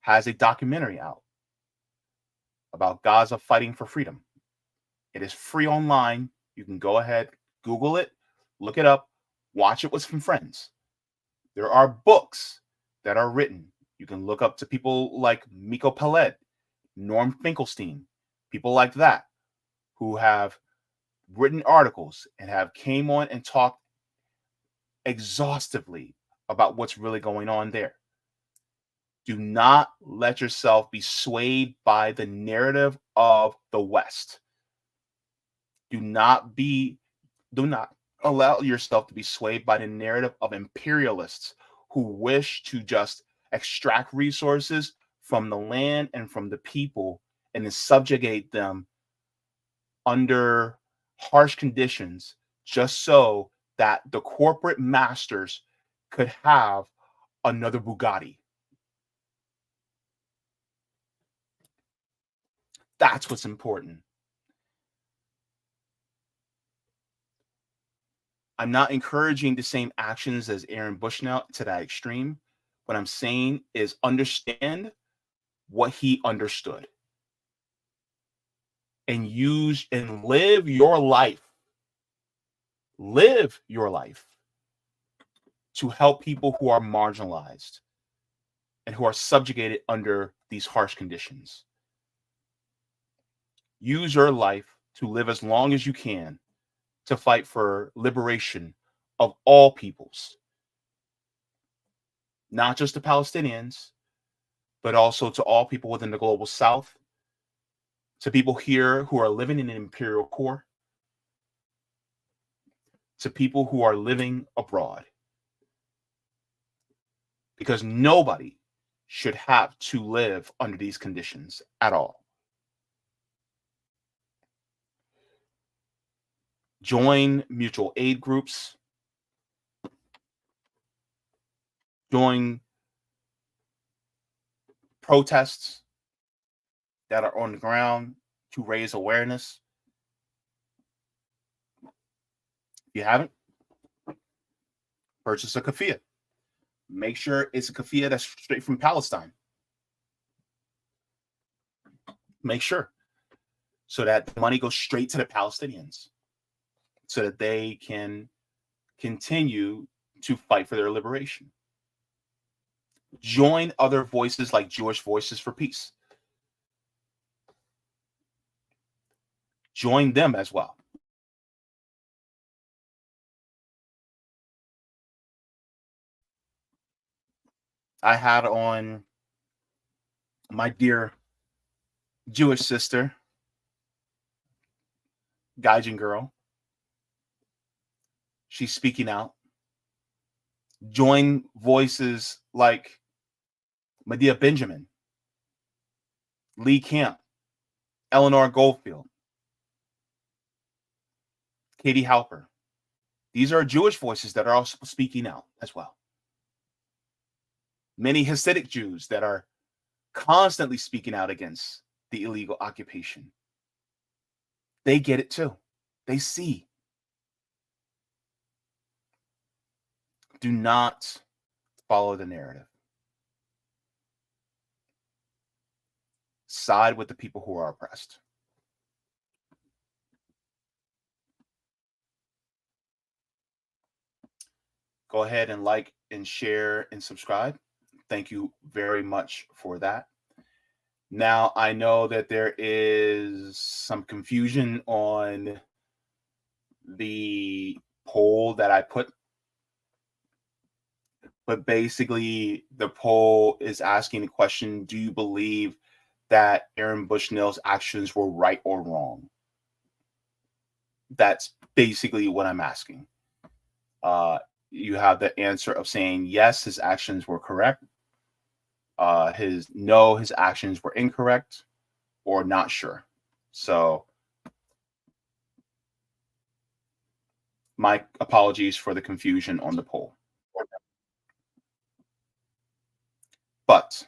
S1: has a documentary out about Gaza fighting for freedom. It is free online. You can go ahead, Google it, look it up, watch it with some friends. There are books that are written. You can look up to people like Miko Peled, Norm Finkelstein, people like that, who have written articles and have came on and talked exhaustively about what's really going on there. Do not let yourself be swayed by the narrative of the West. Do not allow yourself to be swayed by the narrative of imperialists who wish to just extract resources from the land and from the people and then subjugate them under harsh conditions just so that the corporate masters could have another Bugatti. That's what's important. I'm not encouraging the same actions as Aaron Bushnell to that extreme. What I'm saying is understand what he understood and use and live your life. Live your life to help people who are marginalized and who are subjugated under these harsh conditions. Use your life to live as long as you can to fight for liberation of all peoples. Not just the Palestinians, but also to all people within the global South, to people here who are living in an imperial core, to people who are living abroad, because nobody should have to live under these conditions at all. Join mutual aid groups. Join protests that are on the ground to raise awareness. If you haven't, purchase a kafia. Make sure it's a kafia that's straight from Palestine. Make sure, so that the money goes straight to the Palestinians, so that they can continue to fight for their liberation. Join other voices like Jewish Voices for Peace. Join them as well. I had on my dear Jewish sister, Gaijin girl. She's speaking out. Join voices like Medea Benjamin, Lee Camp, Eleanor Goldfield, Katie Halper. These are Jewish voices that are also speaking out as well. Many Hasidic Jews that are constantly speaking out against the illegal occupation. They get it too. They see. Do not follow the narrative. Side with the people who are oppressed. Go ahead and like and share and subscribe. Thank you very much for that. Now, I know that there is some confusion on the poll that I put, but basically the poll is asking the question, do you believe that Aaron Bushnell's actions were right or wrong? That's basically what I'm asking. You have the answer of saying yes, his actions were correct. His actions were incorrect, or not sure. So my apologies for the confusion on the poll. But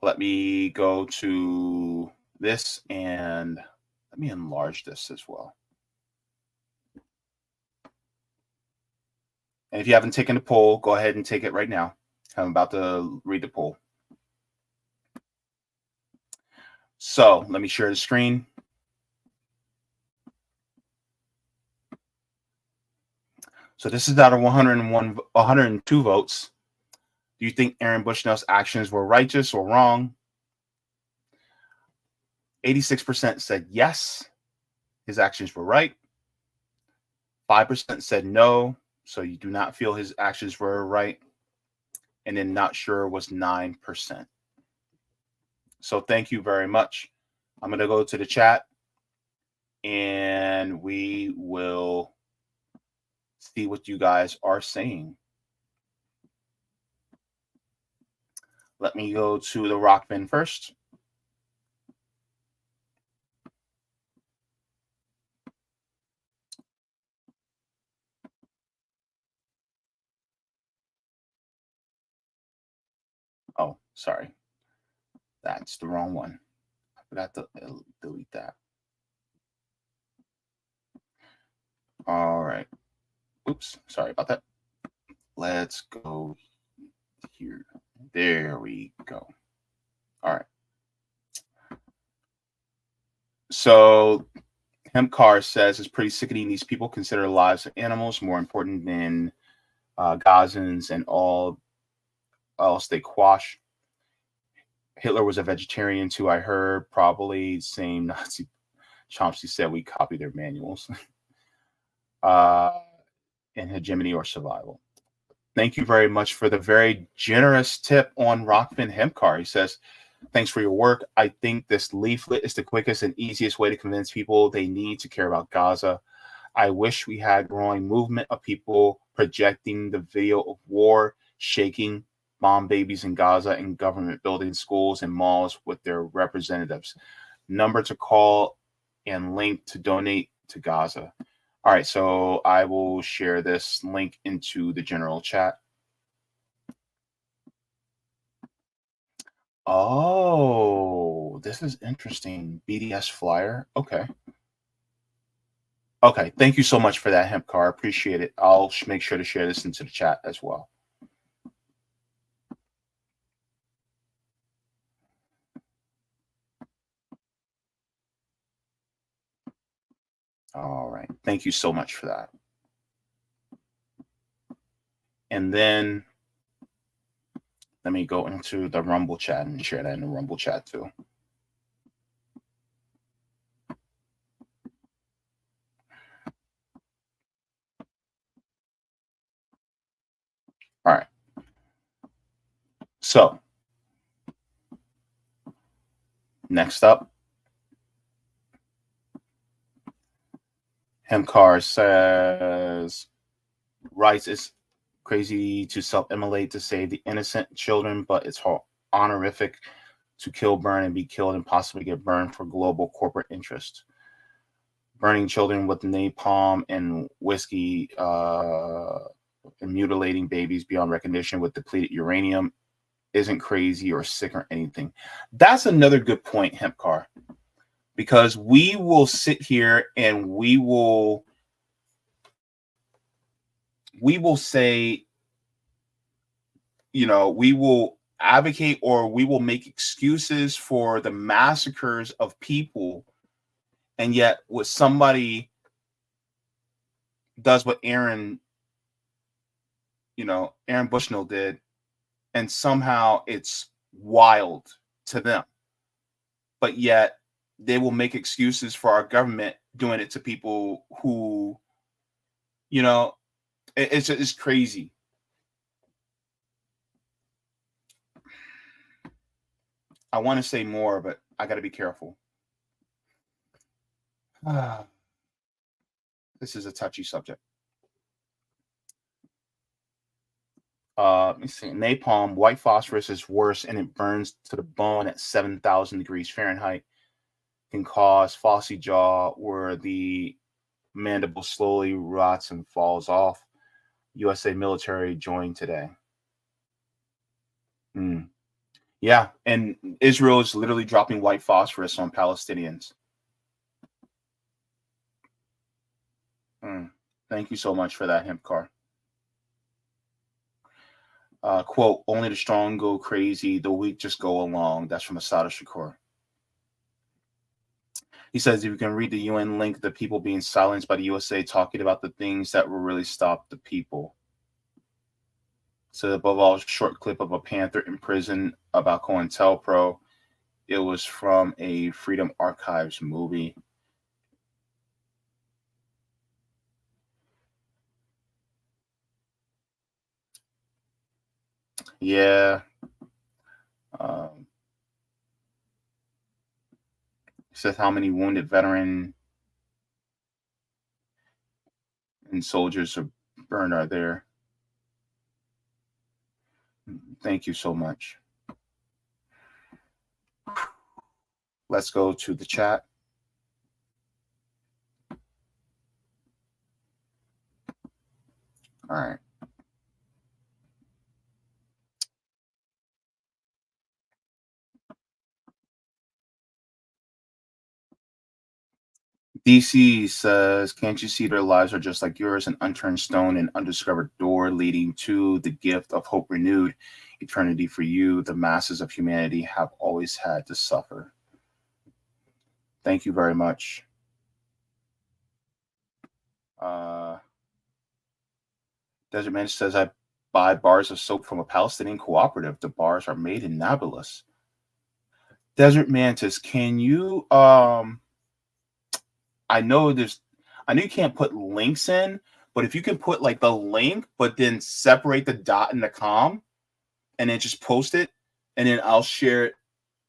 S1: let me go to this and let me enlarge this as well. And if you haven't taken the poll, go ahead and take it right now. I'm about to read the poll. So let me share the screen. So this is out of 102 votes. Do you think Aaron Bushnell's actions were righteous or wrong? 86% said yes, his actions were right. 5% said no, so you do not feel his actions were right. And then not sure was 9%. So thank you very much. I'm going to go to the chat and we will see what you guys are saying. Let me go to the Rockman first. Oh, sorry. That's the wrong one. I forgot to delete that. All right. Oops, sorry about that. Let's go here. There we go. All right. So Hemcar says it's pretty sickening. These people consider the lives of animals more important than Gazans and all else they quash. Hitler was a vegetarian too, I heard. Probably same Nazi. Chomsky said we copy their manuals. In hegemony or survival. Thank you very much for the very generous tip on Rockfin Hemcar. He says, thanks for your work. I think this leaflet is the quickest and easiest way to convince people they need to care about Gaza. I wish we had a growing movement of people projecting the video of war, shaking bomb babies in Gaza and government buildings, schools, and malls with their representatives. Number to call and link to donate to Gaza. All right, so I will share this link into the general chat. Oh, this is interesting. BDS flyer. Okay. Okay. Thank you so much for that, Hemp Car. Appreciate it. I'll make sure to share this into the chat as well. All right. Thank you so much for that. And then let me go into the Rumble chat and share that in the Rumble chat too. All right. So next up, Hemcar says, Rice is crazy to self-immolate to save the innocent children, but it's honorific to kill, burn, and be killed and possibly get burned for global corporate interest. Burning children with napalm and whiskey and mutilating babies beyond recognition with depleted uranium isn't crazy or sick or anything. That's another good point, Hempcar, because we will sit here and we will say, you know, we will advocate or we will make excuses for the massacres of people, and yet what somebody does what Aaron Bushnell did, and somehow it's wild to them, but yet they will make excuses for our government doing it to people who, you know, it's crazy. I want to say more, but I got to be careful. This is a touchy subject. Let me see. Napalm, white phosphorus is worse, and it burns to the bone at 7,000 degrees Fahrenheit. Can cause falsy jaw, where the mandible slowly rots and falls off. USA military joined today. Yeah, and Israel is literally dropping white phosphorus on Palestinians. Thank you so much for that, Hempcar. Quote, only the strong go crazy, the weak just go along. That's from Asada Shakur. He says, if you can read the UN link, the people being silenced by the USA talking about the things that will really stop the people. So above all, short clip of a Panther in prison about COINTELPRO. It was from a Freedom Archives movie. Yeah. Says how many wounded veteran and soldiers are burned are there. Thank you so much. Let's go to the chat. All right. DC says, can't you see their lives are just like yours, an unturned stone, an undiscovered door leading to the gift of hope renewed, eternity for you. The masses of humanity have always had to suffer. Thank you very much. Desert Man says, I buy bars of soap from a Palestinian cooperative. The bars are made in Nablus. Desert Mantis, can you I know you can't put links in, but if you can put like the link, but then separate the dot and the com and then just post it, and then I'll share it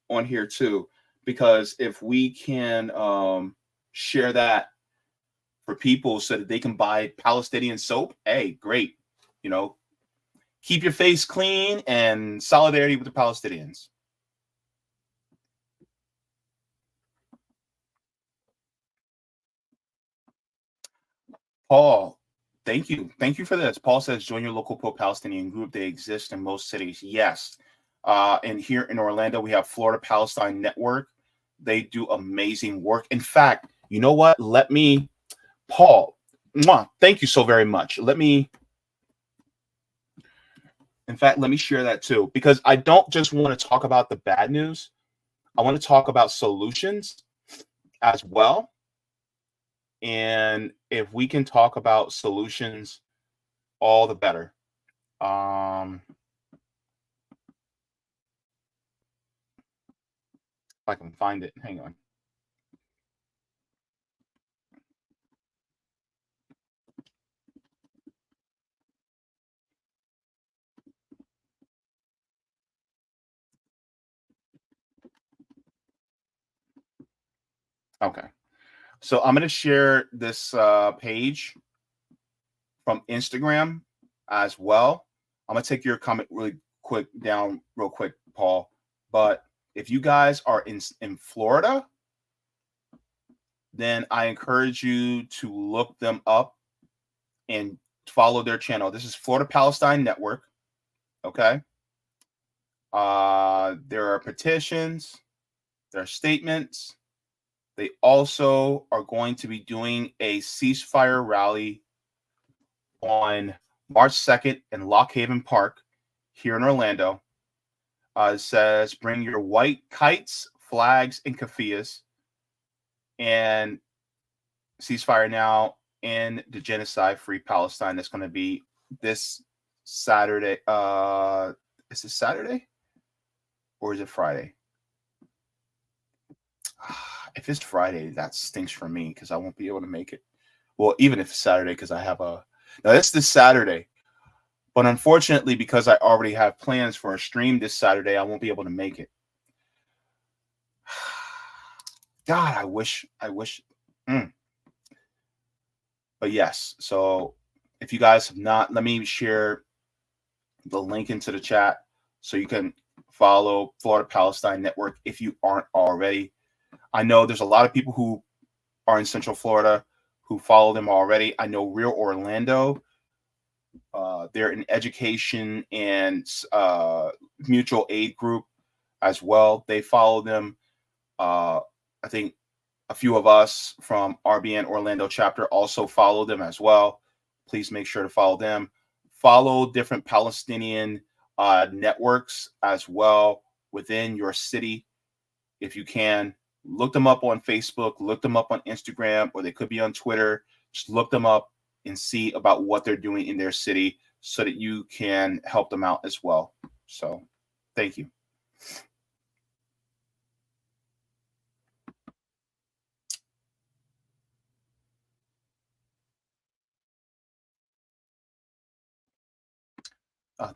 S1: on here too. Because if we can share that for people so that they can buy Palestinian soap. Hey, great. You know, keep your face clean and solidarity with the Palestinians. Paul, thank you. Thank you for this. Paul says, join your local pro-Palestinian group. They exist in most cities. Yes. And here in Orlando, we have Florida Palestine Network. They do amazing work. In fact, you know what? Paul, thank you so very much. Let me share that too, because I don't just want to talk about the bad news. I want to talk about solutions as well. And if we can talk about solutions, all the better. If I can find it, hang on. Okay. So I'm going to share this page from Instagram as well. I'm going to take your comment real quick, Paul. But if you guys are in Florida, then I encourage you to look them up and follow their channel. This is Florida Palestine Network. Okay. There are petitions, there are statements. They also are going to be doing a ceasefire rally on March 2nd in Lock Haven Park here in Orlando. It says, bring your white kites, flags, and keffiyehs, and ceasefire now in the genocide-free Palestine. That's going to be this Saturday. Is it Saturday or is it Friday? If it's Friday, that stinks for me because I won't be able to make it. Well, even if it's Saturday, because I have now it's this Saturday. But unfortunately, because I already have plans for a stream this Saturday, I won't be able to make it. God, I wish. But yes, so if you guys have not, let me share the link into the chat so you can follow Florida Palestine Network if you aren't already. I know there's a lot of people who are in Central Florida who follow them already. I know Real Orlando, they're an education and mutual aid group as well. They follow them. I think a few of us from RBN Orlando chapter also follow them as well. Please make sure to follow them. Follow different Palestinian networks as well within your city if you can. Look them up on Facebook, look them up on Instagram, or they could be on Twitter. Just look them up and see about what they're doing in their city so that you can help them out as well. So thank you.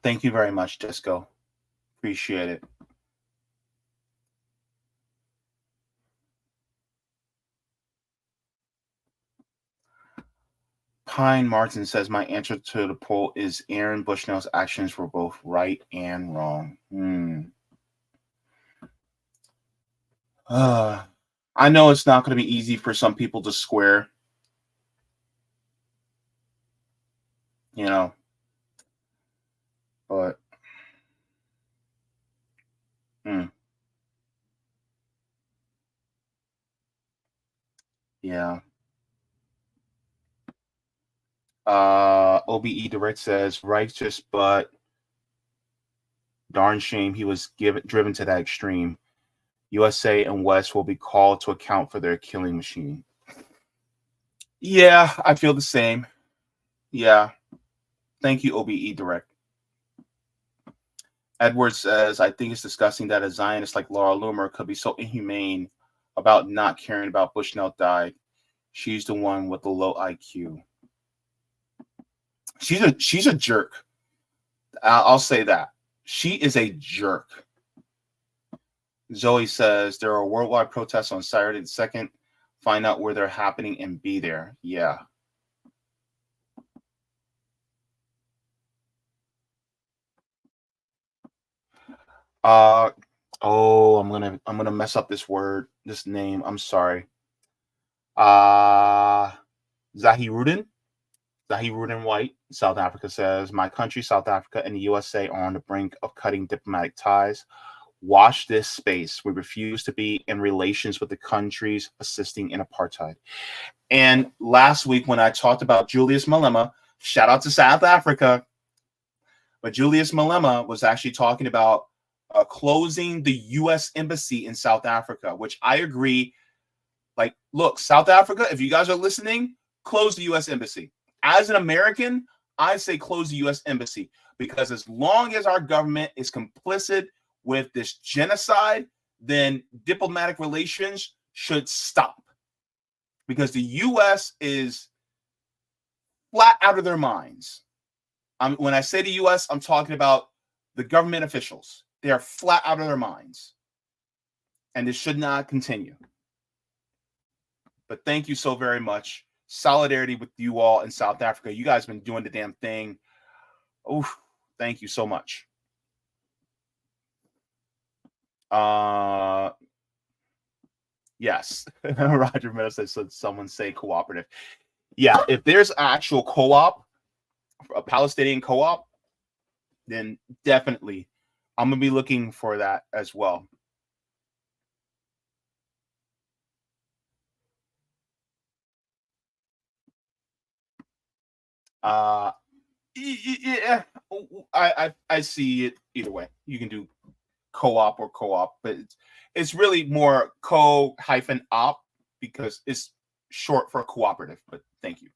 S1: Thank you very much, Disco. Appreciate it. Pine Martin says, my answer to the poll is Aaron Bushnell's actions were both right and wrong. I know it's not going to be easy for some people to square. You know, but yeah. OBE Direct says, righteous, but darn shame he was driven to that extreme. USA and West will be called to account for their killing machine. Yeah, I feel the same. Yeah. Thank you, OBE Direct. Edward says, I think it's disgusting that a Zionist like Laura Loomer could be so inhumane about not caring about Bushnell died. She's the one with the low IQ. She's a jerk. I'll say that. She is a jerk. Zoe says there are worldwide protests on Saturday the 2nd. find out where they're happening and be there. Yeah. Oh, I'm gonna mess up this name. I'm sorry. Zahirudin White, South Africa says, my country, South Africa, and the USA are on the brink of cutting diplomatic ties. Watch this space. We refuse to be in relations with the countries assisting in apartheid. And last week when I talked about Julius Malema, shout out to South Africa, but Julius Malema was actually talking about closing the U.S. embassy in South Africa, which I agree. Like, look, South Africa, if you guys are listening, close the U.S. embassy. As an American, I say close the U.S. embassy, because as long as our government is complicit with this genocide, then diplomatic relations should stop, because the U.S. is flat out of their minds. When I say the U.S., I'm talking about the government officials. They are flat out of their minds, and this should not continue. But thank you so very much. Solidarity with you all in South Africa. You guys have been doing the damn thing. Oh, thank you so much. Yes. Roger Meadows says, so someone say cooperative. Yeah, if there's actual co-op, a Palestinian co-op, then definitely I'm gonna be looking for that as well. Yeah, I see it either way. You can do co-op or co-op, but it's really more co-op because it's short for cooperative. But thank you.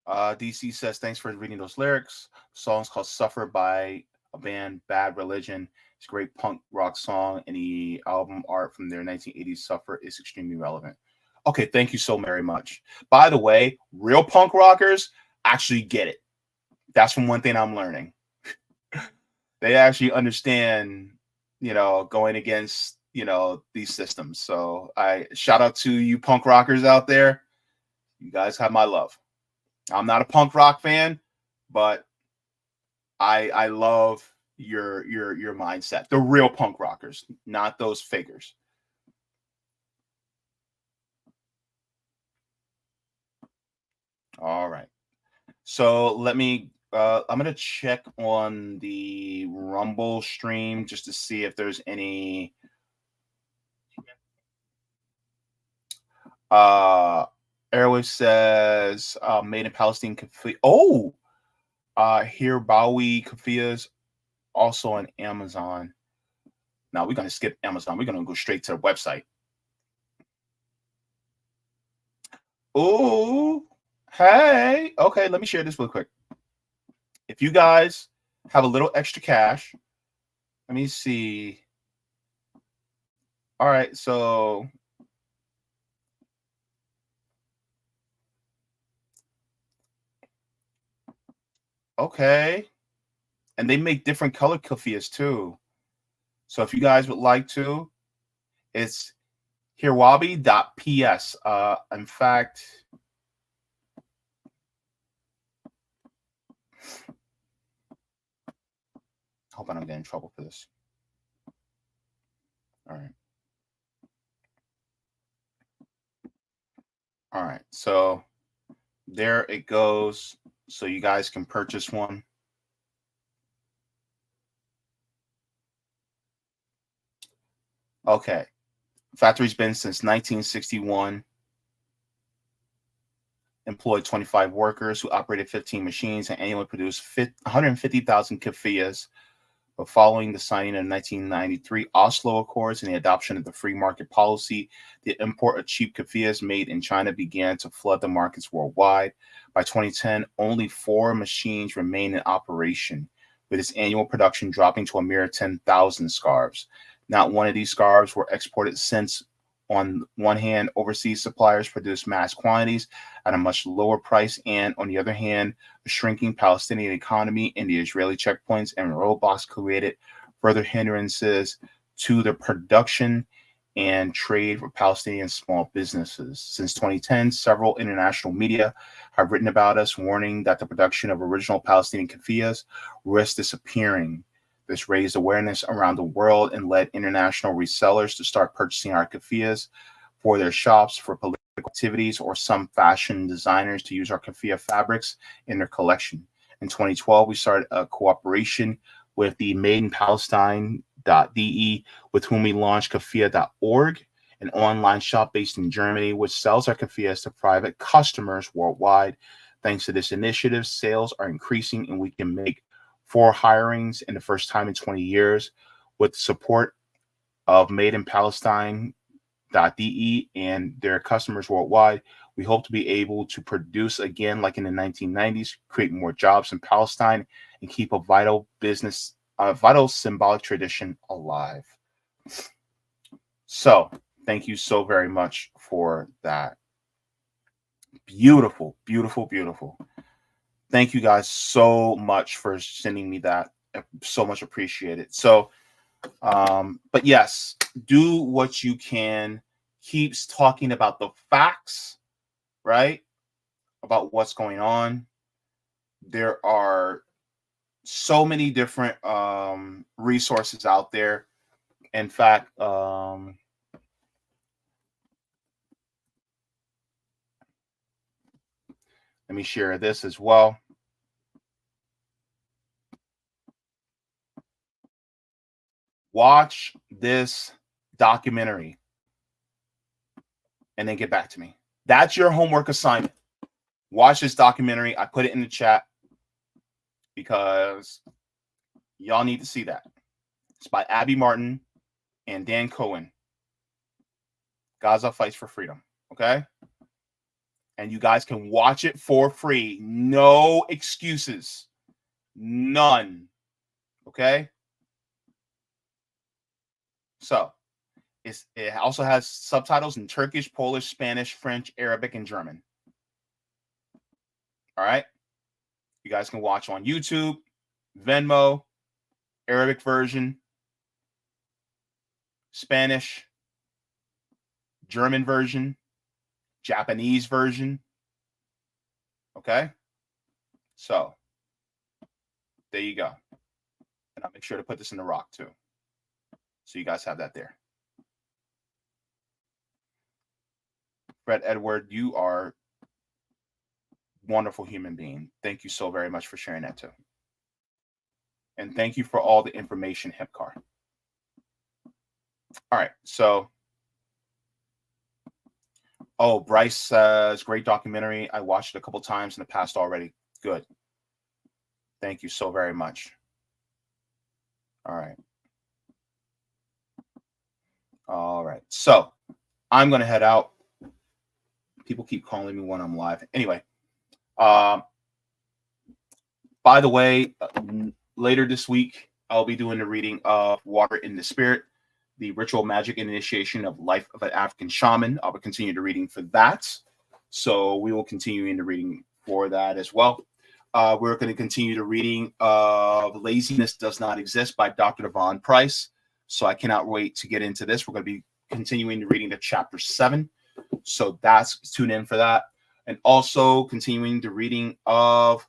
S1: DC says, thanks for reading those lyrics. The song's called Suffer by a band Bad Religion. It's a great punk rock song, and the album art from their 1980s Suffer is extremely relevant. Okay, thank you so very much. By the way, real punk rockers actually get it. That's from one thing I'm learning. They actually understand, going against, these systems. So I shout out to you punk rockers out there. You guys have my love. I'm not a punk rock fan, but I love your mindset. The real punk rockers, not those fakers. All right. So let me I'm gonna check on the Rumble stream just to see if there's any Airwave says made in Palestine. Oh, here Bowie Kafia's also on Amazon. Now we're gonna skip Amazon. We're gonna go straight to the website. Oh, hey. Okay, let me share this real quick. If you guys have a little extra cash, let me see. All right, so okay. And they make different color kafias too. So if you guys would like to, it's hirwabi.ps. In fact, hope I don't get in trouble for this. All right. All right. So there it goes. So you guys can purchase one. Okay. Factory's been since 1961. Employed 25 workers who operated 15 machines and annually produced 150,000 kafiyas. But following the signing of the 1993 Oslo Accords and the adoption of the free market policy, the import of cheap kafiyas made in China began to flood the markets worldwide. By 2010, only 4 machines remained in operation, with its annual production dropping to a mere 10,000 scarves. Not one of these scarves were exported since On one hand, overseas suppliers produce mass quantities at a much lower price, and on the other hand, a shrinking Palestinian economy and the Israeli checkpoints and roadblocks created further hindrances to the production and trade for Palestinian small businesses. Since 2010, several international media have written about us, warning that the production of original Palestinian keffiyehs risks disappearing. This raised awareness around the world and led international resellers to start purchasing our keffiyehs for their shops, for political activities, or some fashion designers to use our keffiyeh fabrics in their collection. In 2012, we started a cooperation with the MadeInPalestine.de, with whom we launched keffiyeh.org, an online shop based in Germany, which sells our keffiyehs to private customers worldwide. Thanks to this initiative, sales are increasing and we can make 4 hirings in the first time in 20 years. With the support of MadeInPalestine.de and their customers worldwide, we hope to be able to produce again like in the 1990s, create more jobs in Palestine, and keep a vital symbolic tradition alive. So thank you so very much for that. Beautiful, beautiful, beautiful. Thank you guys so much for sending me that. So much appreciated. So, but yes, do what you can. Keeps talking about the facts, right? About what's going on. There are so many different resources out there. In fact, let me share this as well. Watch this documentary and then get back to me. That's your homework assignment. Watch this documentary. I put it in the chat because y'all need to see that. It's by Abby Martin and Dan Cohen. Gaza Fights for Freedom. Okay? And you guys can watch it for free. No excuses. None. Okay? So, it also has subtitles in Turkish, Polish, Spanish, French, Arabic, and German. All right? You guys can watch on YouTube, Venmo, Arabic version, Spanish, German version, Japanese version. Okay? So, there you go. And I'll make sure to put this in the rock too. So you guys have that there. Fred Edward, you are a wonderful human being. Thank you so very much for sharing that too. And thank you for all the information, Hipcar. All right, so Bryce says, great documentary. I watched it a couple times in the past already. Good. Thank you so very much. All right. All right. So I'm going to head out. People keep calling me when I'm live. Anyway, by the way, later this week, I'll be doing the reading of Water in the Spirit, the ritual magic initiation of life of an African shaman. I will continue the reading for that. So we will continue in the reading for that as well. We're going to continue the reading of Laziness Does Not Exist by Dr. Devon Price. So I cannot wait to get into this. We're going to be continuing the reading of chapter 7. So tune in for that. And also continuing the reading of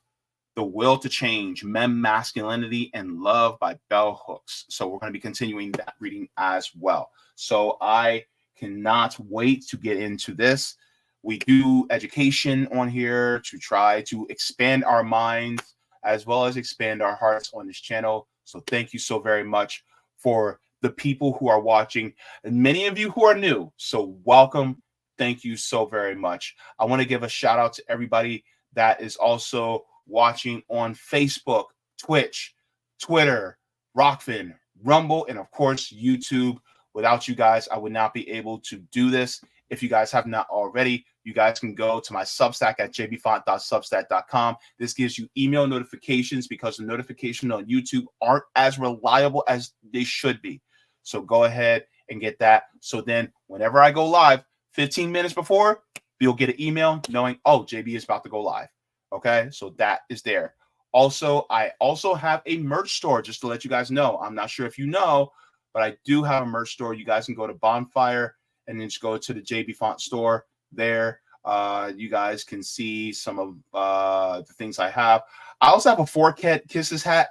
S1: The Will to Change, Men, Masculinity, and Love by Bell Hooks. So we're going to be continuing that reading as well. So I cannot wait to get into this. We do education on here to try to expand our minds as well as expand our hearts on this channel. So thank you so very much for the people who are watching and many of you who are new. So welcome. Thank you so very much. I want to give a shout out to everybody that is also watching on Facebook, Twitch, Twitter, Rockfin, Rumble, and of course, YouTube. Without you guys, I would not be able to do this. If you guys have not already, you guys can go to my Substack at jbfont.substack.com. This gives you email notifications because the notifications on YouTube aren't as reliable as they should be. So go ahead and get that. So then whenever I go live, 15 minutes before, you'll get an email knowing, oh, JB is about to go live. Okay, so that is there. Also, I also have a merch store, just to let you guys know. I'm not sure if you know, but I do have a merch store. You guys can go to Bonfire and then just go to the JB Font store there. You guys can see some of the things I have. I also have a 4 Kisses hat.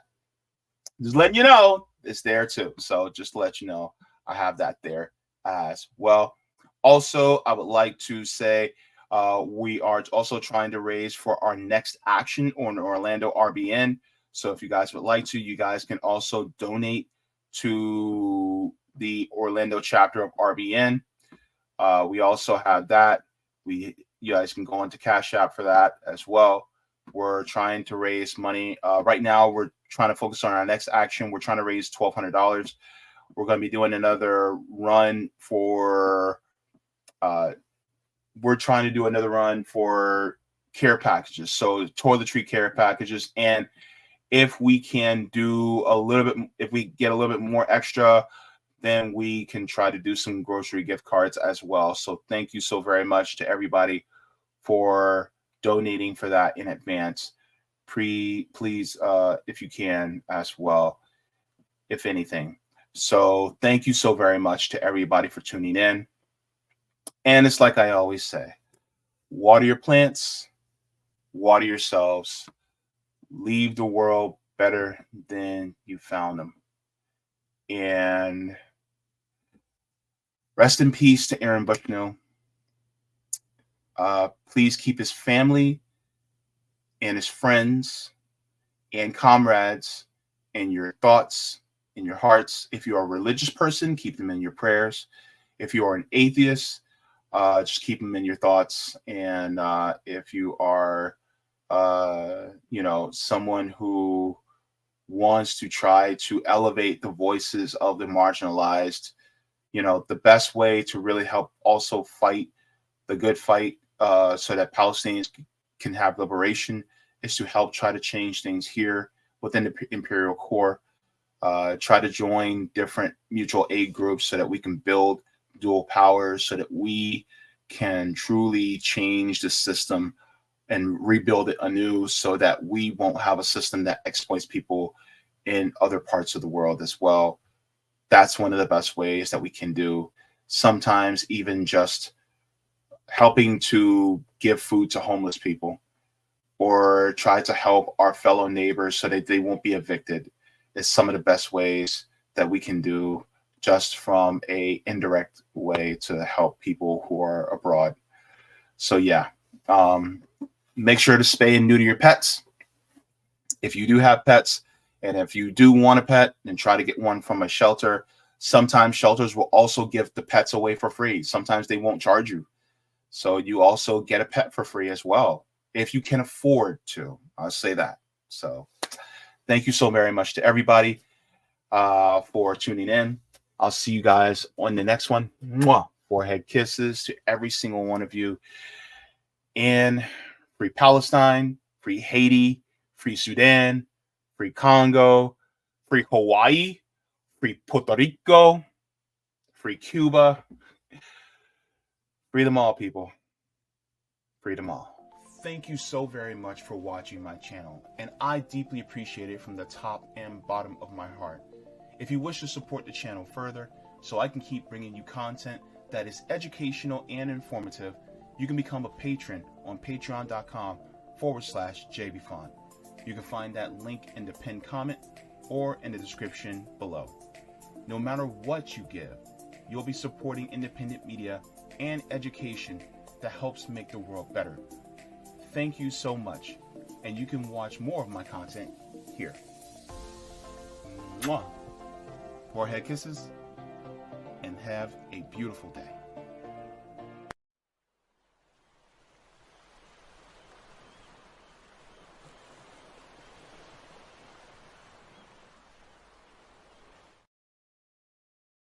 S1: Just letting you know, it's there too. So just to let you know, I have that there as well. Also, I would like to say we are also trying to raise for our next action on Orlando RBN. So if you guys would like to, you guys can also donate to the Orlando chapter of RBN. We also have that. You guys can go into Cash App for that as well. We're trying to raise money. Right now, we're trying to focus on our next action. We're trying to raise $1,200. We're going to be doing another run for we're trying to do another run for care packages. So toiletry care packages. And if we can do a little bit, if we get a little bit more extra, then we can try to do some grocery gift cards as well. So thank you so very much to everybody for donating for that in advance. Please, if you can as well, if anything. So thank you so very much to everybody for tuning in. And it's like I always say, water your plants, water yourselves, leave the world better than you found them. And rest in peace to Aaron Bushnell. Please keep his family and his friends and comrades in your thoughts, in your hearts. If you are a religious person, keep them in your prayers. If you are an atheist, just keep them in your thoughts. And if you are, someone who wants to try to elevate the voices of the marginalized, the best way to really help also fight the good fight so that Palestinians can have liberation is to help try to change things here within the Imperial Core. Try to join different mutual aid groups so that we can build dual powers, so that we can truly change the system and rebuild it anew, so that we won't have a system that exploits people in other parts of the world as well. That's one of the best ways that we can do. Sometimes even just helping to give food to homeless people, or try to help our fellow neighbors so that they won't be evicted, is some of the best ways that we can do, just from a indirect way to help people who are abroad. So yeah, make sure to spay and neuter your pets. If you do have pets, and if you do want a pet, then try to get one from a shelter. Sometimes shelters will also give the pets away for free. Sometimes they won't charge you. So you also get a pet for free as well, if you can afford to. I'll say that. So thank you so very much to everybody for tuning in. I'll see you guys on the next one. Mwah. Forehead kisses to every single one of you. And free Palestine, free Haiti, free Sudan, free Congo, free Hawaii, free Puerto Rico, free Cuba. Free them all, people. Free them all. Thank you so very much for watching my channel, and I deeply appreciate it from the top and bottom of my heart. If you wish to support the channel further, so I can keep bringing you content that is educational and informative, you can become a patron on patreon.com/JBFont. You can find that link in the pinned comment or in the description below. No matter what you give, you'll be supporting independent media and education that helps make the world better. Thank you so much, and you can watch more of my content here. Mwah. Forehead kisses, and have a beautiful day.